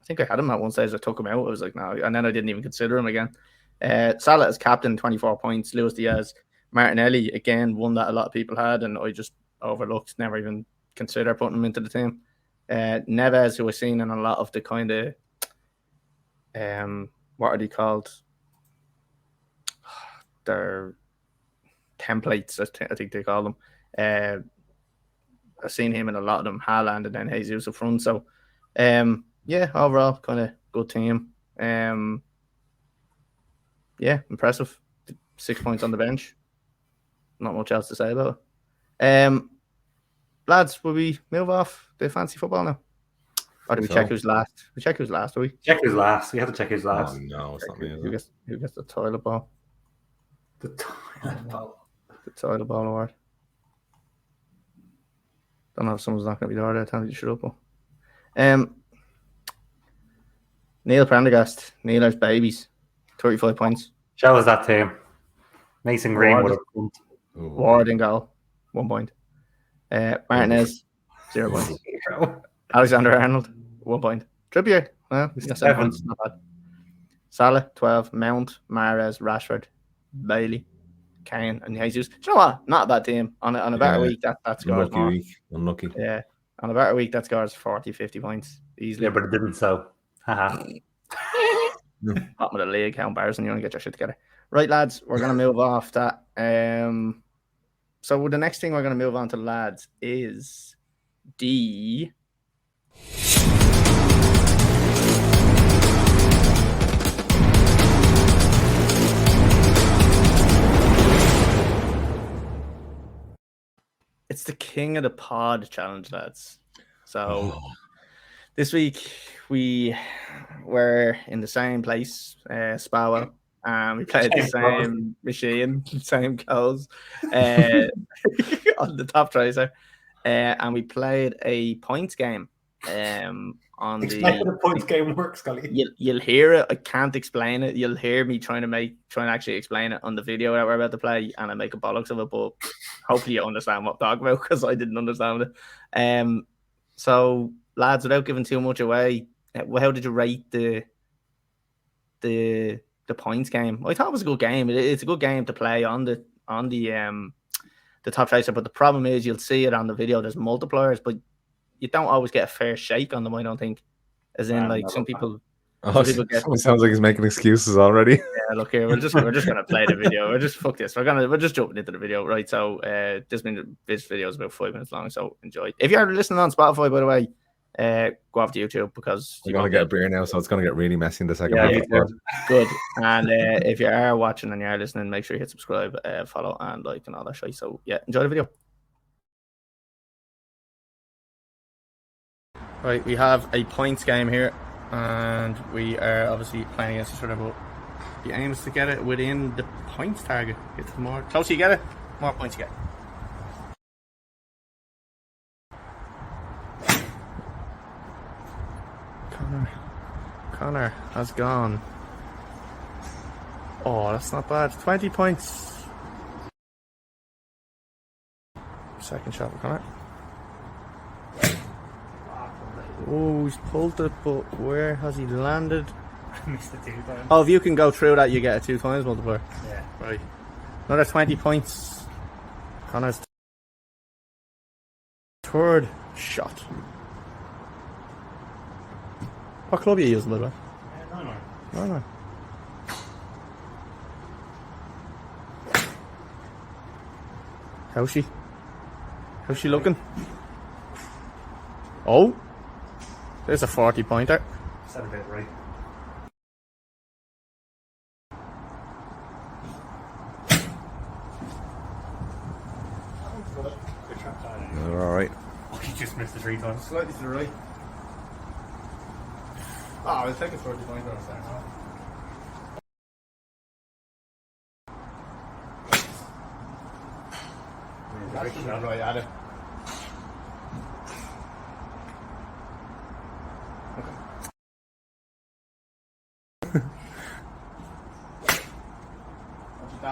think I had him at one stage. I took him out. I was like, no, and then I didn't even consider him again. Salah as captain, 24 points. Luis Diaz, Martinelli again, one that a lot of people had, and I just overlooked. Never even considered putting him into the team. Neves, who was seen in a lot of the kind of what are they called? Their templates, I think they call them. I've seen him in a lot of them. Haaland and then Jesus up front. So, yeah, overall, kind of good team. Yeah, impressive. 6 points on the bench. Not much else to say about it. Lads, will we move off the fancy football now? Or do we check who's last? We check who's last, do we? Check who's last. We have to check who's last. Oh, no, it's not me. Who gets the toilet ball? The toilet ball. The toilet ball award. Don't know if someone's not going to be there. Tell me to shut up. Neil Prendergast, Neil's babies, 35 points. Show us that team. Mason Green would have come. Ward in goal, 1 point. Martinez, 0 points. Alexander-Arnold, 1 point. Trippier, well, he's got 7 points, not bad. Salah, 12. Mount, Mahrez, Rashford, Bailey, Kane, and Jesus. Do you know what? Not a bad team. On a better week, that scores more. Unlucky. Yeah. On a better week, that scores 40, 50 points easily. Yeah, but it didn't, so. Haha. Bottom of the league, how embarrassing. You want to get your shit together. Right, lads, we're going to move off that. So the next thing we're going to move on to, lads, is the... It's the King of the Pod challenge, lads. So this week we were in the same place, Spawell, and we played the same machine, same goals on the top tracer, and we played a points game. On Explain the points game works, Scully. You'll hear it. I can't explain it. You'll hear me trying to actually explain it on the video that we're about to play, and I make a bollocks of it. But hopefully you understand what I'm talking about, because I didn't understand it. So lads, without giving too much away, how did you rate the points game? I thought it was a good game. It's a good game to play on the top tracer. But the problem is, you'll see it on the video. There's multipliers, but you don't always get a fair shake on them, I don't think. As in, like, some people get... Someone sounds like he's making excuses already. Yeah, look here, we're just gonna play the video. Fuck this. We're just jumping into the video, right? So this video is about 5 minutes long, so enjoy. If you're listening on Spotify, by the way, go off to YouTube, because you're gonna get a beer now, so it's gonna get really messy in the second part. Good. And if you are watching and you are listening, make sure you hit subscribe, follow, and like, and all that shit. So yeah, enjoy the video. Right, we have a points game here, and we are obviously playing against each other, but the aim is to get it within the points target. It's the more closer you get it, more points you get. Conor has gone. Oh, that's not bad. 20 points. Second shot for Conor. Oh, he's pulled it, but where has he landed? I missed it 2 times. Oh, if you can go through that, you get a 2 times multiplier. Yeah. Right. Another 20 points. Connor's third shot. What club are you using, by the way? No. How's she looking? Oh! There's a 40-pointer. Set a bit right. You're all right. Oh, you just missed the 3 times. Slightly to the right. Oh, I'll take a 40-pointer off there. That's right at it.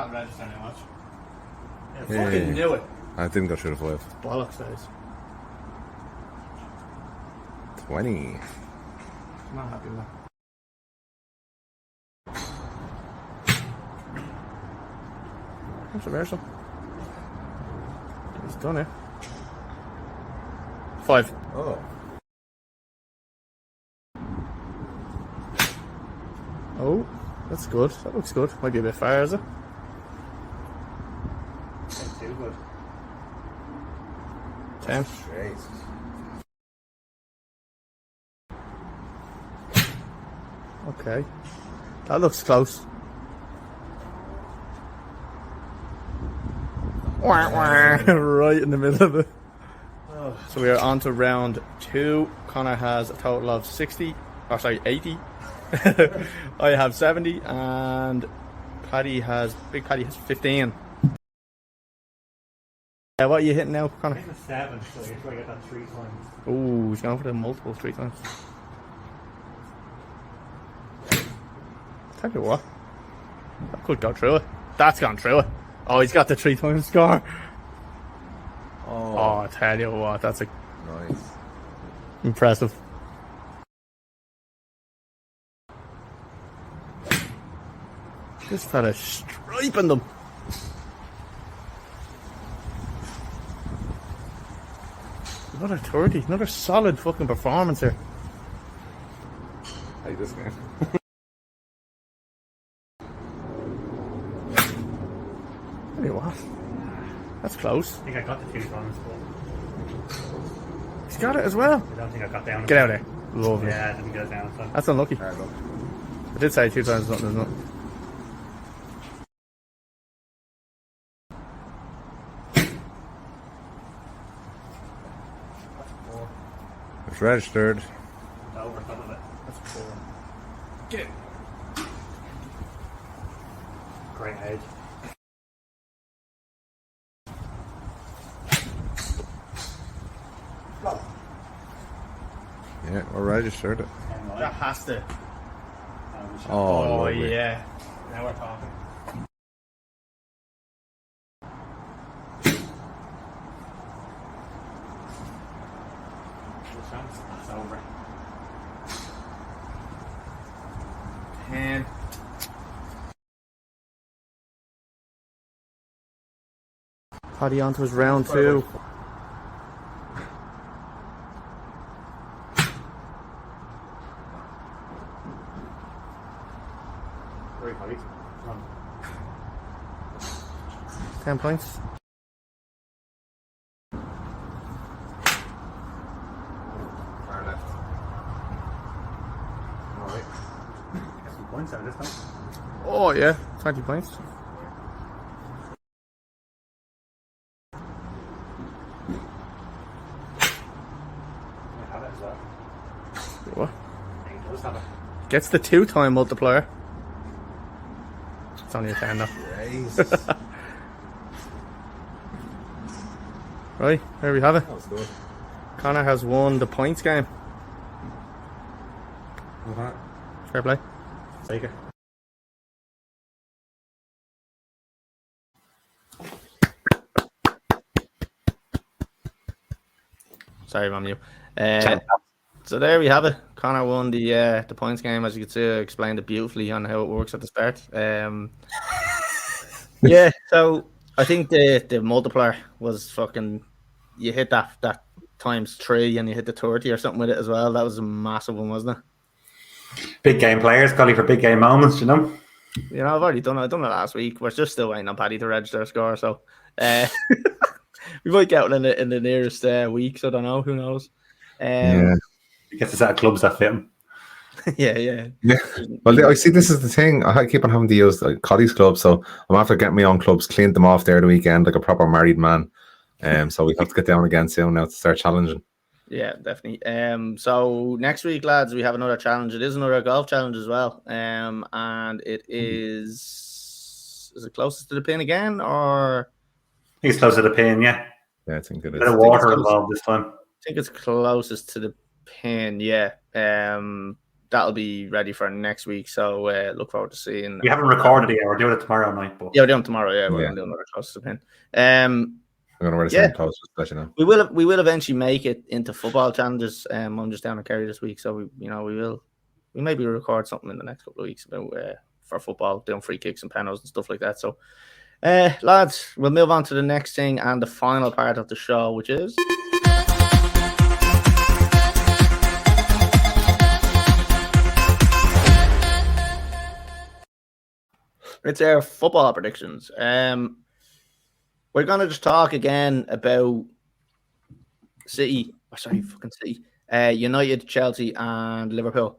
Not registering how much. Yeah. Fucking knew it. I didn't go through the 5. Bollocks, guys. 20. I'm not happy with that. Controversial. It's done it. 5. Oh. Oh, that's good. That looks good. Might be a bit far, is it? That's too good. 10. Jesus. Okay. That looks close. Right in the middle of it. So we are on to round 2. Conor has a total of 80. I have 70, and Big Paddy has 15. What are you hitting now, Conor? I'm hitting a 7, so you're trying to get that 3 times. Oh, he's going for the multiple 3 times. Tell you what, that could go through it. That's gone through it. Oh, he's got the 3 times score. Oh, I tell you what, that's Nice. impressive. This fella's striping them. Another 30, another solid fucking performance here. Hey, this game. Tell you what, that's close. I think I got the 2 times, but He's got it as well. I don't think I got down. Get out of there. Lovely. Yeah, I didn't get it down. So. That's unlucky. Hard luck. I did say 2 times something, isn't it? It's registered. Over top of it. That's 4. Get it. Great edge. Yeah, we're registered it. That has to. Oh, lovely. Yeah. Now we're talking. That's over. 10. Paddy on to his round 2. Very tight. 10 points. Far left. Alright. Get some points out of this time. Oh, yeah. 20 points. I have it as well. What? I think it does have it. Gets the 2-time multiplier. It's only a 10 though. Jesus. That Right, there we have it. was good. Conor has won the points game. Fair play. Take it. Sorry, I'm you. So there we have it. Conor won the points game, as you can see. I explained it beautifully on how it works at the start. Yeah, so I think the multiplier was fucking. You hit that times 3 and you hit the 30 or something with it as well. That was a massive one, wasn't it? Big game players, calling for big game moments, you know? You know, I've already done it. I done it last week. We're just still waiting on Paddy to register a score, so we might get one in the nearest weeks. I don't know. Who knows? Yeah. He gets us out of clubs that fit him. Yeah. Well, I see. This is the thing. I keep on having to use Coddy's club, so I'm after getting my own clubs, cleaned them off there the weekend like a proper married man. So we have to get down again soon now to start challenging. Yeah, definitely. So next week, lads, we have another challenge. It is another golf challenge as well. And it is it closest to the pin again, or He's close to the pin, yeah. Yeah, I think it A is. bit of water involved this time. I think it's closest to the pin. Yeah. that'll be ready for next week. So look forward to seeing. We haven't recorded it yet. We're doing it tomorrow night. But yeah, we're doing it tomorrow. Yeah, we're going to do another close to pin. I'm gonna wear the same clothes, especially now. We will eventually make it into football challenges. I'm just down in Kerry this week, so we maybe record something in the next couple of weeks about for football, doing free kicks and penalties and stuff like that. So, lads, we'll move on to the next thing and the final part of the show, which is it's our football predictions. We're gonna just talk again about City. United, Chelsea, and Liverpool.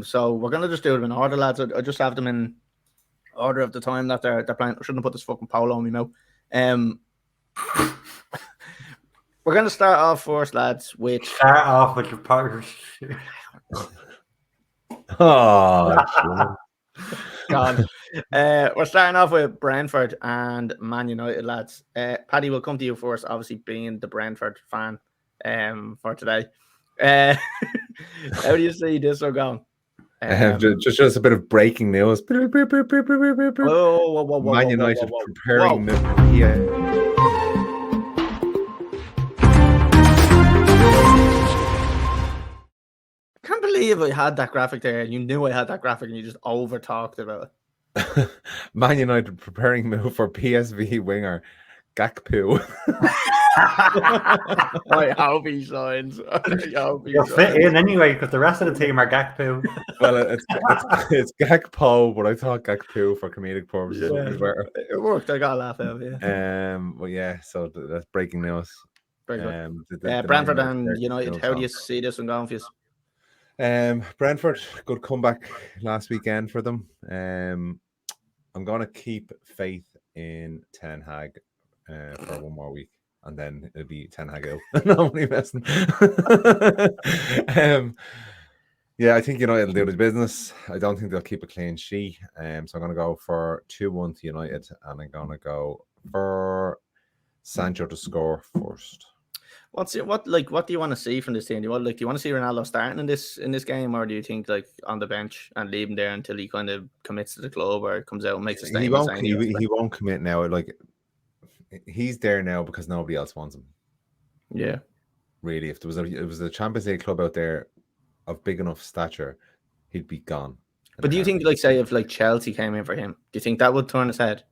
So we're gonna just do them in order, lads. I just have them in order of the time that they're playing. I shouldn't have put this fucking polo on me now. We're gonna start off first, lads. Start off with your partner. Oh, God. We're starting off with Brentford and Man United, lads. Paddy, will come to you first, obviously being the Brentford fan for today. How do you see this one going? Just a bit of breaking news. Man United preparing I can't believe I had that graphic there and you knew I had that graphic and you just over talked about it. Man United preparing move for PSV winger Gakpo. I hope he signs. You'll fit in anyway because the rest of the team are Gakpo. Well, it's Gakpo, but I thought Gakpo for comedic purposes. Yeah, it worked. I got a laugh out of it. Well, yeah. So that's breaking news. Very good. Brentford and United. How do you see this one going for you? Brentford, good comeback last weekend for them. I'm going to keep faith in Ten Hag for one more week, and then it'll be Ten Hag out. No, I'm only messing. Yeah, I think United will do the business. I don't think they'll keep a clean sheet. So I'm going to go for 2-1 to United, and I'm going to go for Sancho to score first. What do you want to see from this team? Do you want to see Ronaldo starting in this game, or do you think on the bench and leave him there until he kind of commits to the club or comes out and makes a statement? He won't commit now. Like, he's there now because nobody else wants him. Yeah, really. If it was a Champions League club out there of big enough stature, he'd be gone. But do you think, say if Chelsea came in for him, do you think that would turn his head?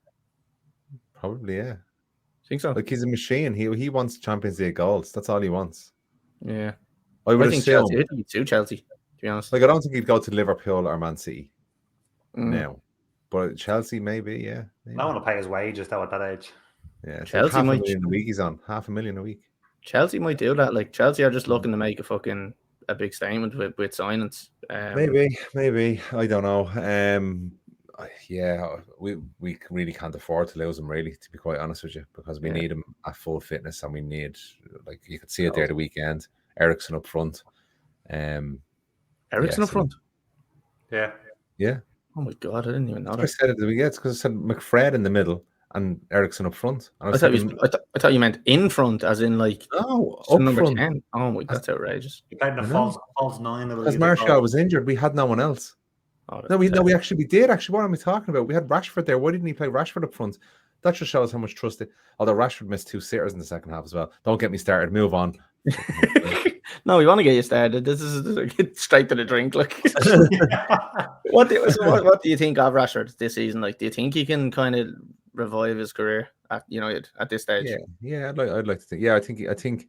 Probably, yeah. Think so? He's a machine. He wants Champions League goals. That's all he wants. Yeah. I think Chelsea. Chelsea, to be honest. I don't think he'd go to Liverpool or Man City now. But Chelsea, maybe, yeah. Maybe. I want to pay his wages though at that age. Yeah, Chelsea like $500,000 a week he's on. $500,000 a week. Chelsea might do that. Chelsea are just looking to make a big statement with signings. Maybe. I don't know. Yeah, we really can't afford to lose him, really, to be quite honest with you, because we need him at full fitness, and we need, you could see it there the weekend. Eriksen up front. Eriksen up front? Yeah. Yeah. Oh my God, I didn't even know that. I said it at the beginning. It's because I said McFred in the middle and Eriksen up front. And I thought you meant in front, as in up number front. 10. Oh my God, that's outrageous. You played in a false 9. Because Martial was injured, we had no one else. We did actually. What am I talking about? We had Rashford there. Why didn't he play Rashford up front? That just shows how much trust it. Although Rashford missed 2 sitters in the second half as well. Don't get me started. Move on. No, we want to get you started. This is get straight to the drink. What do you think of Rashford this season? Do you think he can kind of revive his career at United at this stage? Yeah. I'd like to think. Yeah, I think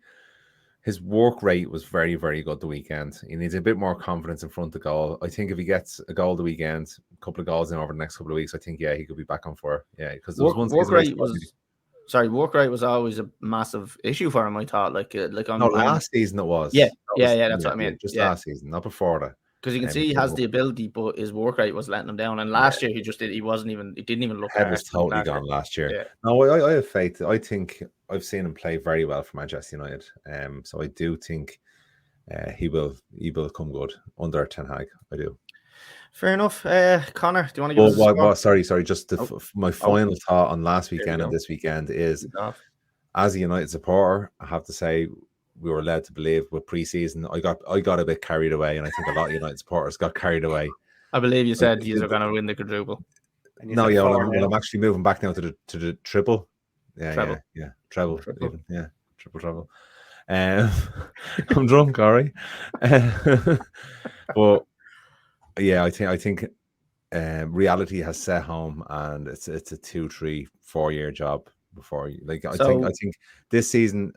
his work rate was very, very good the weekend. He needs a bit more confidence in front of goal. I think if he gets a goal the weekend, a couple of goals in over the next couple of weeks, I think he could be back on fire. Yeah, because work rate was always a massive issue for him. I thought last season it was. Yeah, that's what I mean. Just last season, not before that. Because you can see he has the ability, but his work rate was letting him down. And last year he didn't even look. Head was totally gone last year. Yeah. No, I have faith. I think I've seen him play very well for Manchester United. So I do think he will come good under Ten Hag. I do. Fair enough. Connor, do you want to give us a score? Sorry. Just my final thought on last weekend and this weekend is, as a United supporter, I have to say we were led to believe with pre-season. I got a bit carried away, and I think a lot of United supporters got carried away. I believe you said you were going to win the quadruple. No, yeah, I'm actually moving back now to the triple. Yeah, treble. Treble. Even. Yeah, triple. I'm drunk, Ari. But yeah, I think reality has set home, and it's a 2, 3, 4 year job before you. Like I think this season,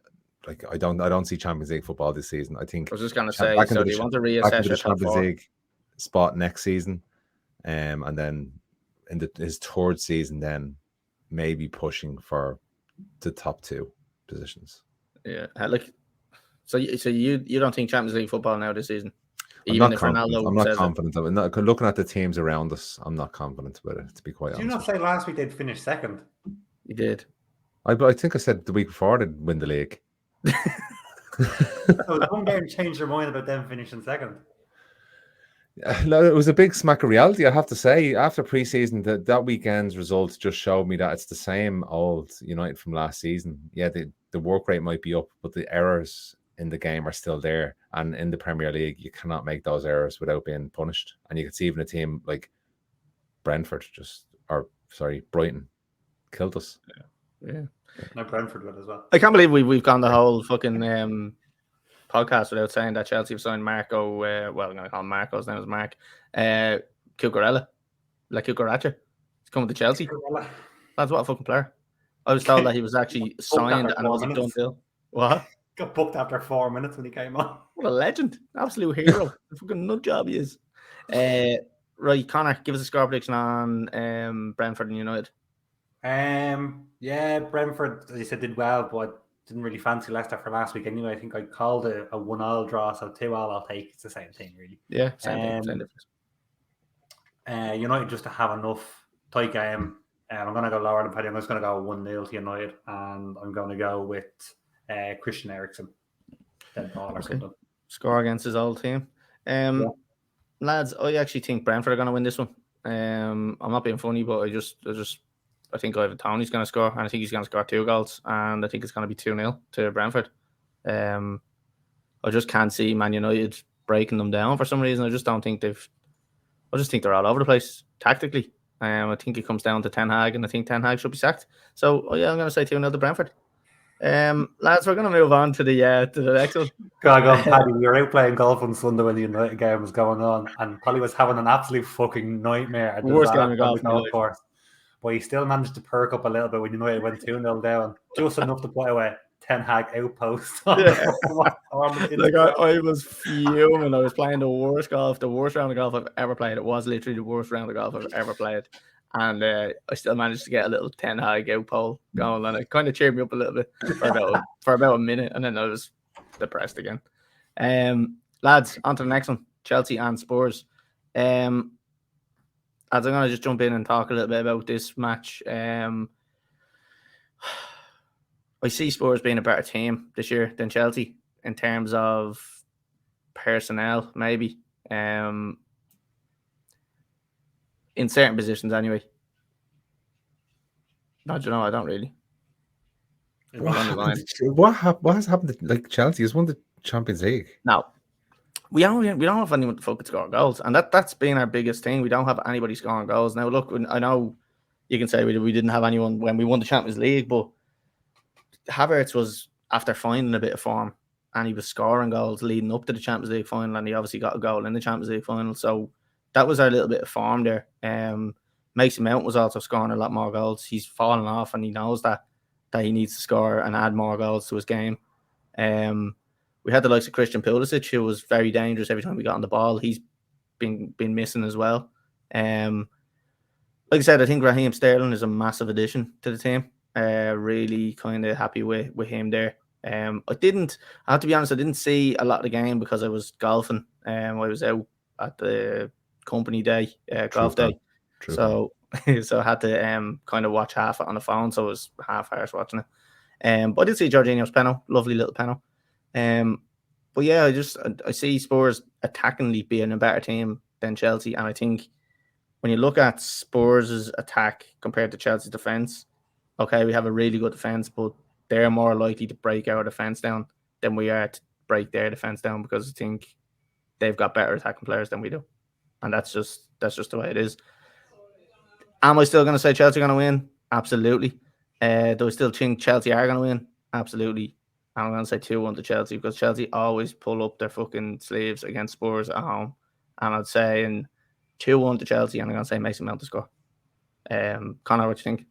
like I don't see Champions League football this season. I think I was just going to say, so do you want to reassess your Champions League spot next season, and then in his third season, then maybe pushing for the top 2 positions. Yeah, so you don't think Champions League football now this season? I'm not confident of it. Looking at the teams around us, I'm not confident with it, to be quite honest. Did you not say last week they'd finish second? You did. I think I said the week before they'd win the league. So one game changed their mind about them finishing second. It was a big smack of reality, I have to say. After pre-season, that weekend's results just showed me that it's the same old United from last season. Yeah, the work rate might be up, but the errors in the game are still there. And in the Premier League, you cannot make those errors without being punished. And you can see even a team like Brighton killed us. Yeah. No, Brentford would as well. I can't believe we've gone the whole fucking podcast without saying that Chelsea have signed Marco. Well, I'm going to call him Marco. His name is Mark. Cucurella. Like Cucaracha. He's coming to Chelsea. That's what a fucking player. I was told that he was actually signed and it was a done deal. What? Got booked after 4 minutes when he came on. What a legend. Absolute hero. A fucking nut job he is. Right, Connor, give us a score prediction on Brentford and United. Yeah, Brentford, as you said, did well, but didn't really fancy Leicester for last week anyway. I think I called a 1-1 draw, so 2-2 I'll take. It's the same thing, really. Yeah, same difference. United just to have enough tight game. I'm going to go lower than Paddy. I'm just going to go 1-0 to United, and I'm going to go with Christian Eriksen. Score against his old team. Lads, I actually think Brentford are going to win this one. I'm not being funny, but I think Ivan Toney's going to score, and I think he's going to score 2 goals, and I think it's going to be 2-0 to Brentford. I just can't see Man United breaking them down for some reason. I just think they're all over the place tactically. I think it comes down to Ten Hag, and I think Ten Hag should be sacked. So, I'm going to say 2-0 to Brentford. Lads, we're going to move on to the next one. Go on, Paddy. We were out playing golf on Sunday when the United game was going on, and Paddy was having an absolute fucking nightmare. Worst game of golf in my life. But he still managed to perk up a little bit when United went 2-0 down, just enough to put away Ten Hag outpost. I was fuming. I was playing the worst round of golf I've ever played. It was literally the worst round of golf I've ever played. And I still managed to get a little Ten Hag outpole going, and it kind of cheered me up a little bit for about a minute, and then I was depressed again. Lads, on to the next one. Chelsea and Spurs. As I'm going to just jump in and talk a little bit about this match. I see Spurs being a better team this year than Chelsea in terms of personnel, maybe. In certain positions, anyway. No, I don't really. What has happened to Chelsea? Has won the Champions League? No. We don't have anyone to fucking score goals, and that's been our biggest thing. We don't have anybody scoring goals. Now, look, I know you can say we didn't have anyone when we won the Champions League, but Havertz was after finding a bit of form, and he was scoring goals leading up to the Champions League final, and he obviously got a goal in the Champions League final. So that was our little bit of form there. Mason Mount was also scoring a lot more goals. He's fallen off, and he knows that he needs to score and add more goals to his game. We had the likes of Christian Pulisic, who was very dangerous every time we got on the ball. He's been missing as well. Like I said, I think Raheem Sterling is a massive addition to the team. Really kind of happy with him there. I have to be honest, I didn't see a lot of the game because I was golfing. I was out at the company day, golf day. True. So I had to kind of watch half it on the phone, so it was half hours watching it. But I did see Jorginho's penalty, lovely little penalty. But yeah, I see Spurs attackingly being a better team than Chelsea, and I think when you look at Spurs' attack compared to Chelsea's defence, okay, we have a really good defence, but they're more likely to break our defence down than we are to break their defense down, because I think they've got better attacking players than we do, and that's just the way it is. Am I still going to say Chelsea are going to win? Absolutely. Do I still think Chelsea are going to win? Absolutely. And I'm going to say 2-1 to Chelsea, because Chelsea always pull up their fucking sleeves against Spurs at home. And I'd say 2-1 to Chelsea, and I'm going to say Mason Mount to score. Conor, what do you think?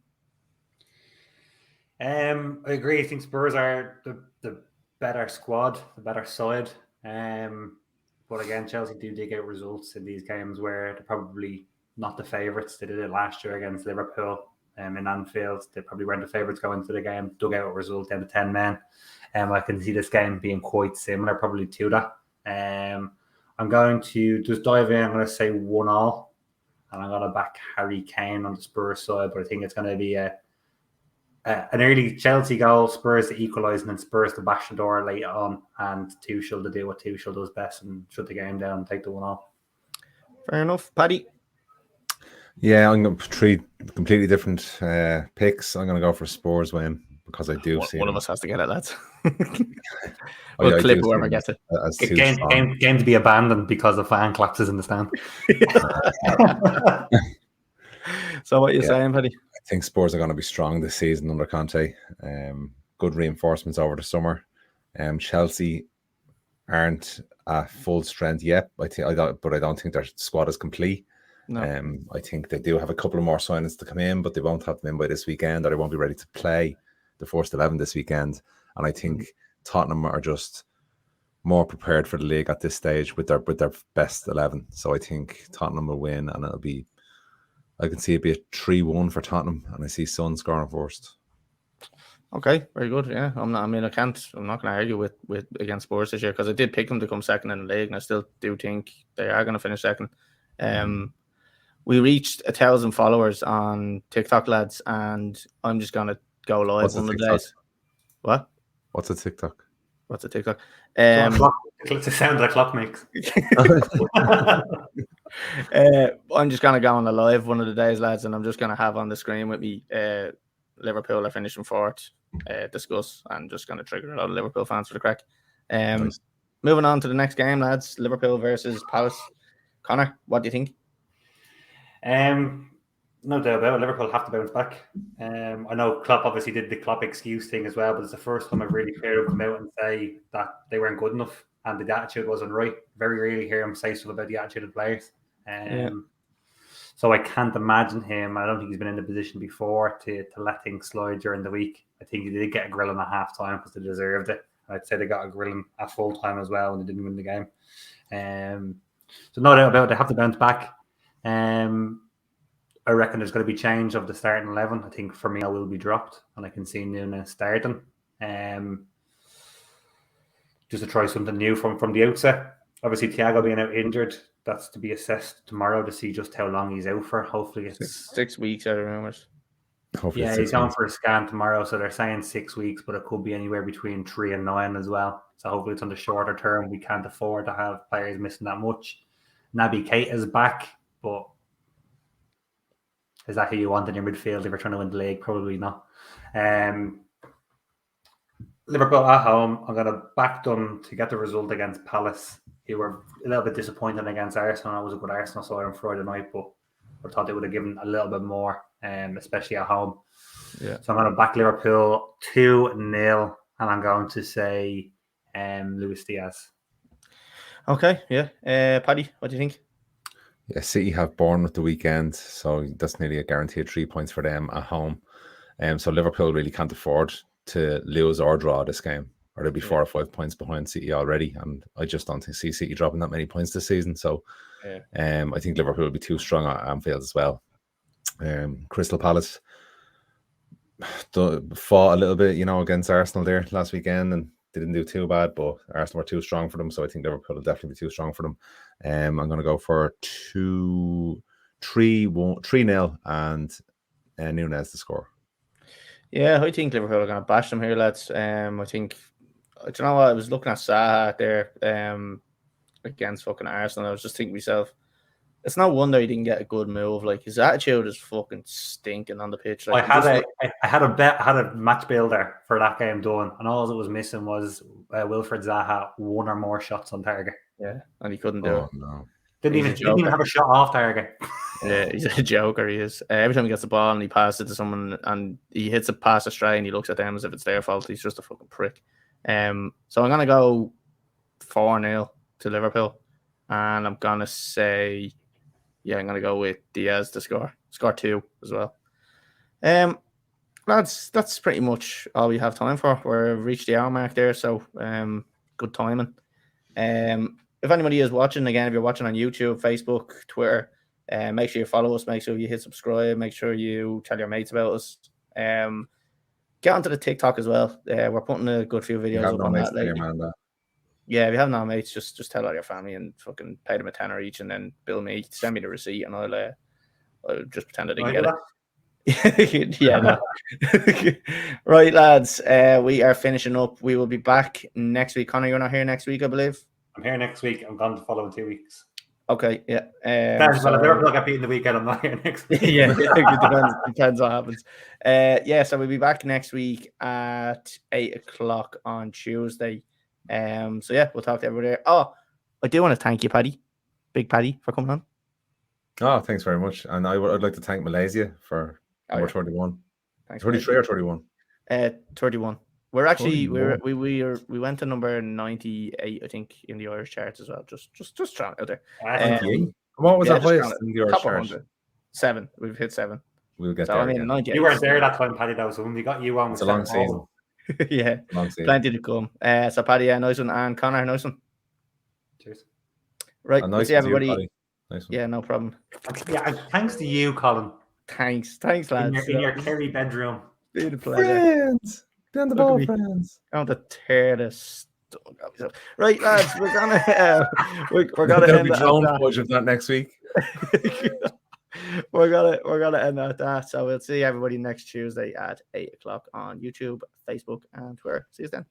I agree. I think Spurs are the better squad, the better side. But again, Chelsea do dig out results in these games where they're probably not the favourites. They did it last year against Liverpool in Anfield. They probably weren't the favourites going into the game, dug out a result down to 10 men. I can see this game being quite similar probably to that. I'm going to just dive in. I'm going to say 1-1. And I'm going to back Harry Kane on the Spurs side. But I think it's going to be an early Chelsea goal, Spurs to equalise, and then Spurs to bash the door late on, and Tuchel to do what Tuchel does best and shut the game down and take the 1-0. Fair enough. Paddy? Yeah, I'm going to three completely different picks. I'm going to go for Spurs win, because I do see one of us has to get it, lads. We'll clip whoever gets it. Game to be abandoned because of fan collapses in the stand. So what are you saying, Paddy? I think Spurs are going to be strong this season under Conte. Good reinforcements over the summer. Chelsea aren't at full strength yet. But I don't think their squad is complete. No. I think they do have a couple of more signings to come in, but they won't have them in by this weekend, or they won't be ready to play the first 11 this weekend. And I think Tottenham are just more prepared for the league at this stage with their best 11. So I think Tottenham will win, and I can see it be a 3-1 for Tottenham, and I see Son scoring first. Okay, very good. Yeah, I'm not going to argue with against Spurs this year, because I did pick them to come second in the league, and I still do think they are going to finish second. We reached 1,000 followers on TikTok, lads, and I'm just going to go live one of the days. What? What's a TikTok? What's a TikTok? It's a sound that a clock makes. I'm just going to go on the live one of the days, lads, and I'm just going to have on the screen with me Liverpool are finishing fourth, discuss, and just going to trigger a lot of Liverpool fans for the crack. Nice. Moving on to the next game, lads, Liverpool versus Palace. Conor, what do you think? No doubt about it. Liverpool have to bounce back. I know Klopp obviously did the Klopp excuse thing as well, but it's the first time I've really heard him come out and say that they weren't good enough and the attitude wasn't right. Very rarely hear him say something about the attitude of players. So I can't imagine him. I don't think he's been in the position before to let things slide during the week. I think he did get a grilling at half time because they deserved it. I'd say they got a grilling at full time as well when they didn't win the game. So no doubt about it, they have to bounce back. I reckon there's going to be change of the starting 11. I think Firmino will be dropped, and I can see Nunes starting. Just to try something new from the outset. Obviously, Thiago being out injured, that's to be assessed tomorrow to see just how long he's out for. Hopefully, it's 6 weeks out of rumours. Yeah, he's on for a scan tomorrow, so they're saying 6 weeks, but it could be anywhere between 3 and 9 as well. So hopefully, it's on the shorter term. We can't afford to have players missing that much. Naby Keita's back, but is that who you want in your midfield if you're trying to win the league? Probably not. Liverpool at home, I'm going to back them to get the result against Palace, who were a little bit disappointing against Arsenal. It was a good Arsenal side on Friday night, but I thought they would have given a little bit more, especially at home. Yeah. So I'm going to back Liverpool 2-0, and I'm going to say Luis Diaz. Okay, yeah. Paddy, what do you think? Yeah, City have Bournemouth the weekend, so that's nearly a guaranteed 3 points for them at home. So Liverpool really can't afford to lose or draw this game, or they'll be 4 or 5 points behind City already. And I just don't see City dropping that many points this season. So I think Liverpool will be too strong at Anfield as well. Crystal Palace fought a little bit, against Arsenal there last weekend, and they didn't do too bad, but Arsenal were too strong for them, so I think Liverpool will definitely be too strong for them. I'm going to go for 3-0 and Nunes to score. Yeah, I think Liverpool are going to bash them here, lads. I think, do you know what? I was looking at Saha there against fucking Arsenal. I was just thinking to myself, it's no wonder he didn't get a good move. Like his attitude is fucking stinking on the pitch. Like I had a match builder for that game done, and all it was missing was Wilfred Zaha 1 or more shots on target. Yeah, and he couldn't do it. No. Didn't even have a shot off target. Yeah, he's a joker. He is. Every time he gets the ball and he passes it to someone and he hits a pass astray and he looks at them as if it's their fault. He's just a fucking prick. So I'm gonna go 4-0 to Liverpool, and I'm gonna say, I'm gonna go with Diaz to score 2 as well. Lads, that's pretty much all we have time for. We've reached the hour mark there, so good timing. If anybody is watching, again, if you're watching on YouTube, Facebook, Twitter, make sure you follow us. Make sure you hit subscribe. Make sure you tell your mates about us. Get onto the TikTok as well. We're putting a good few videos up on that lately. Yeah, if you have no mates, just tell all your family and fucking pay them $10 each, and then bill me, send me the receipt, and I'll just pretend I didn't get it. Yeah, no. Right, lads. We are finishing up. We will be back next week. Conor, you're not here next week, I believe. I'm here next week. I'm gone to follow in 2 weeks. Okay, yeah. If Liverpool get beaten the weekend, I'm not here next week. Yeah, it depends what happens. So we'll be back next week at 8:00 on Tuesday. We'll talk to everybody there. Oh, I do want to thank you, Paddy, Big Paddy, for coming on. Oh, thanks very much. And I'd like to thank Malaysia for number 31. Thanks, 33 or 31? 31. We're actually we went to number 98, I think, in the Irish charts as well. Just trying out there. 98. What was our highest in the Irish charts? 7. We've hit 7. We'll get there. 98. You weren't there that time, Paddy. Though, so when we got you on, it's a long season. Yeah, plenty to come. So Paddy, nice one, and Conor, nice one. Cheers. Right, nice see everybody. You, nice one. Yeah, no problem. Yeah, and thanks to you, Colin. Thanks, lads. In your Kerry bedroom. Been a pleasure. Friends, down the ball, friends. I'm going to tear this. Right, lads, we're gonna we're gonna end that next week. We're gonna end at that. So we'll see everybody next Tuesday at 8:00 on YouTube, Facebook, and Twitter. See you then.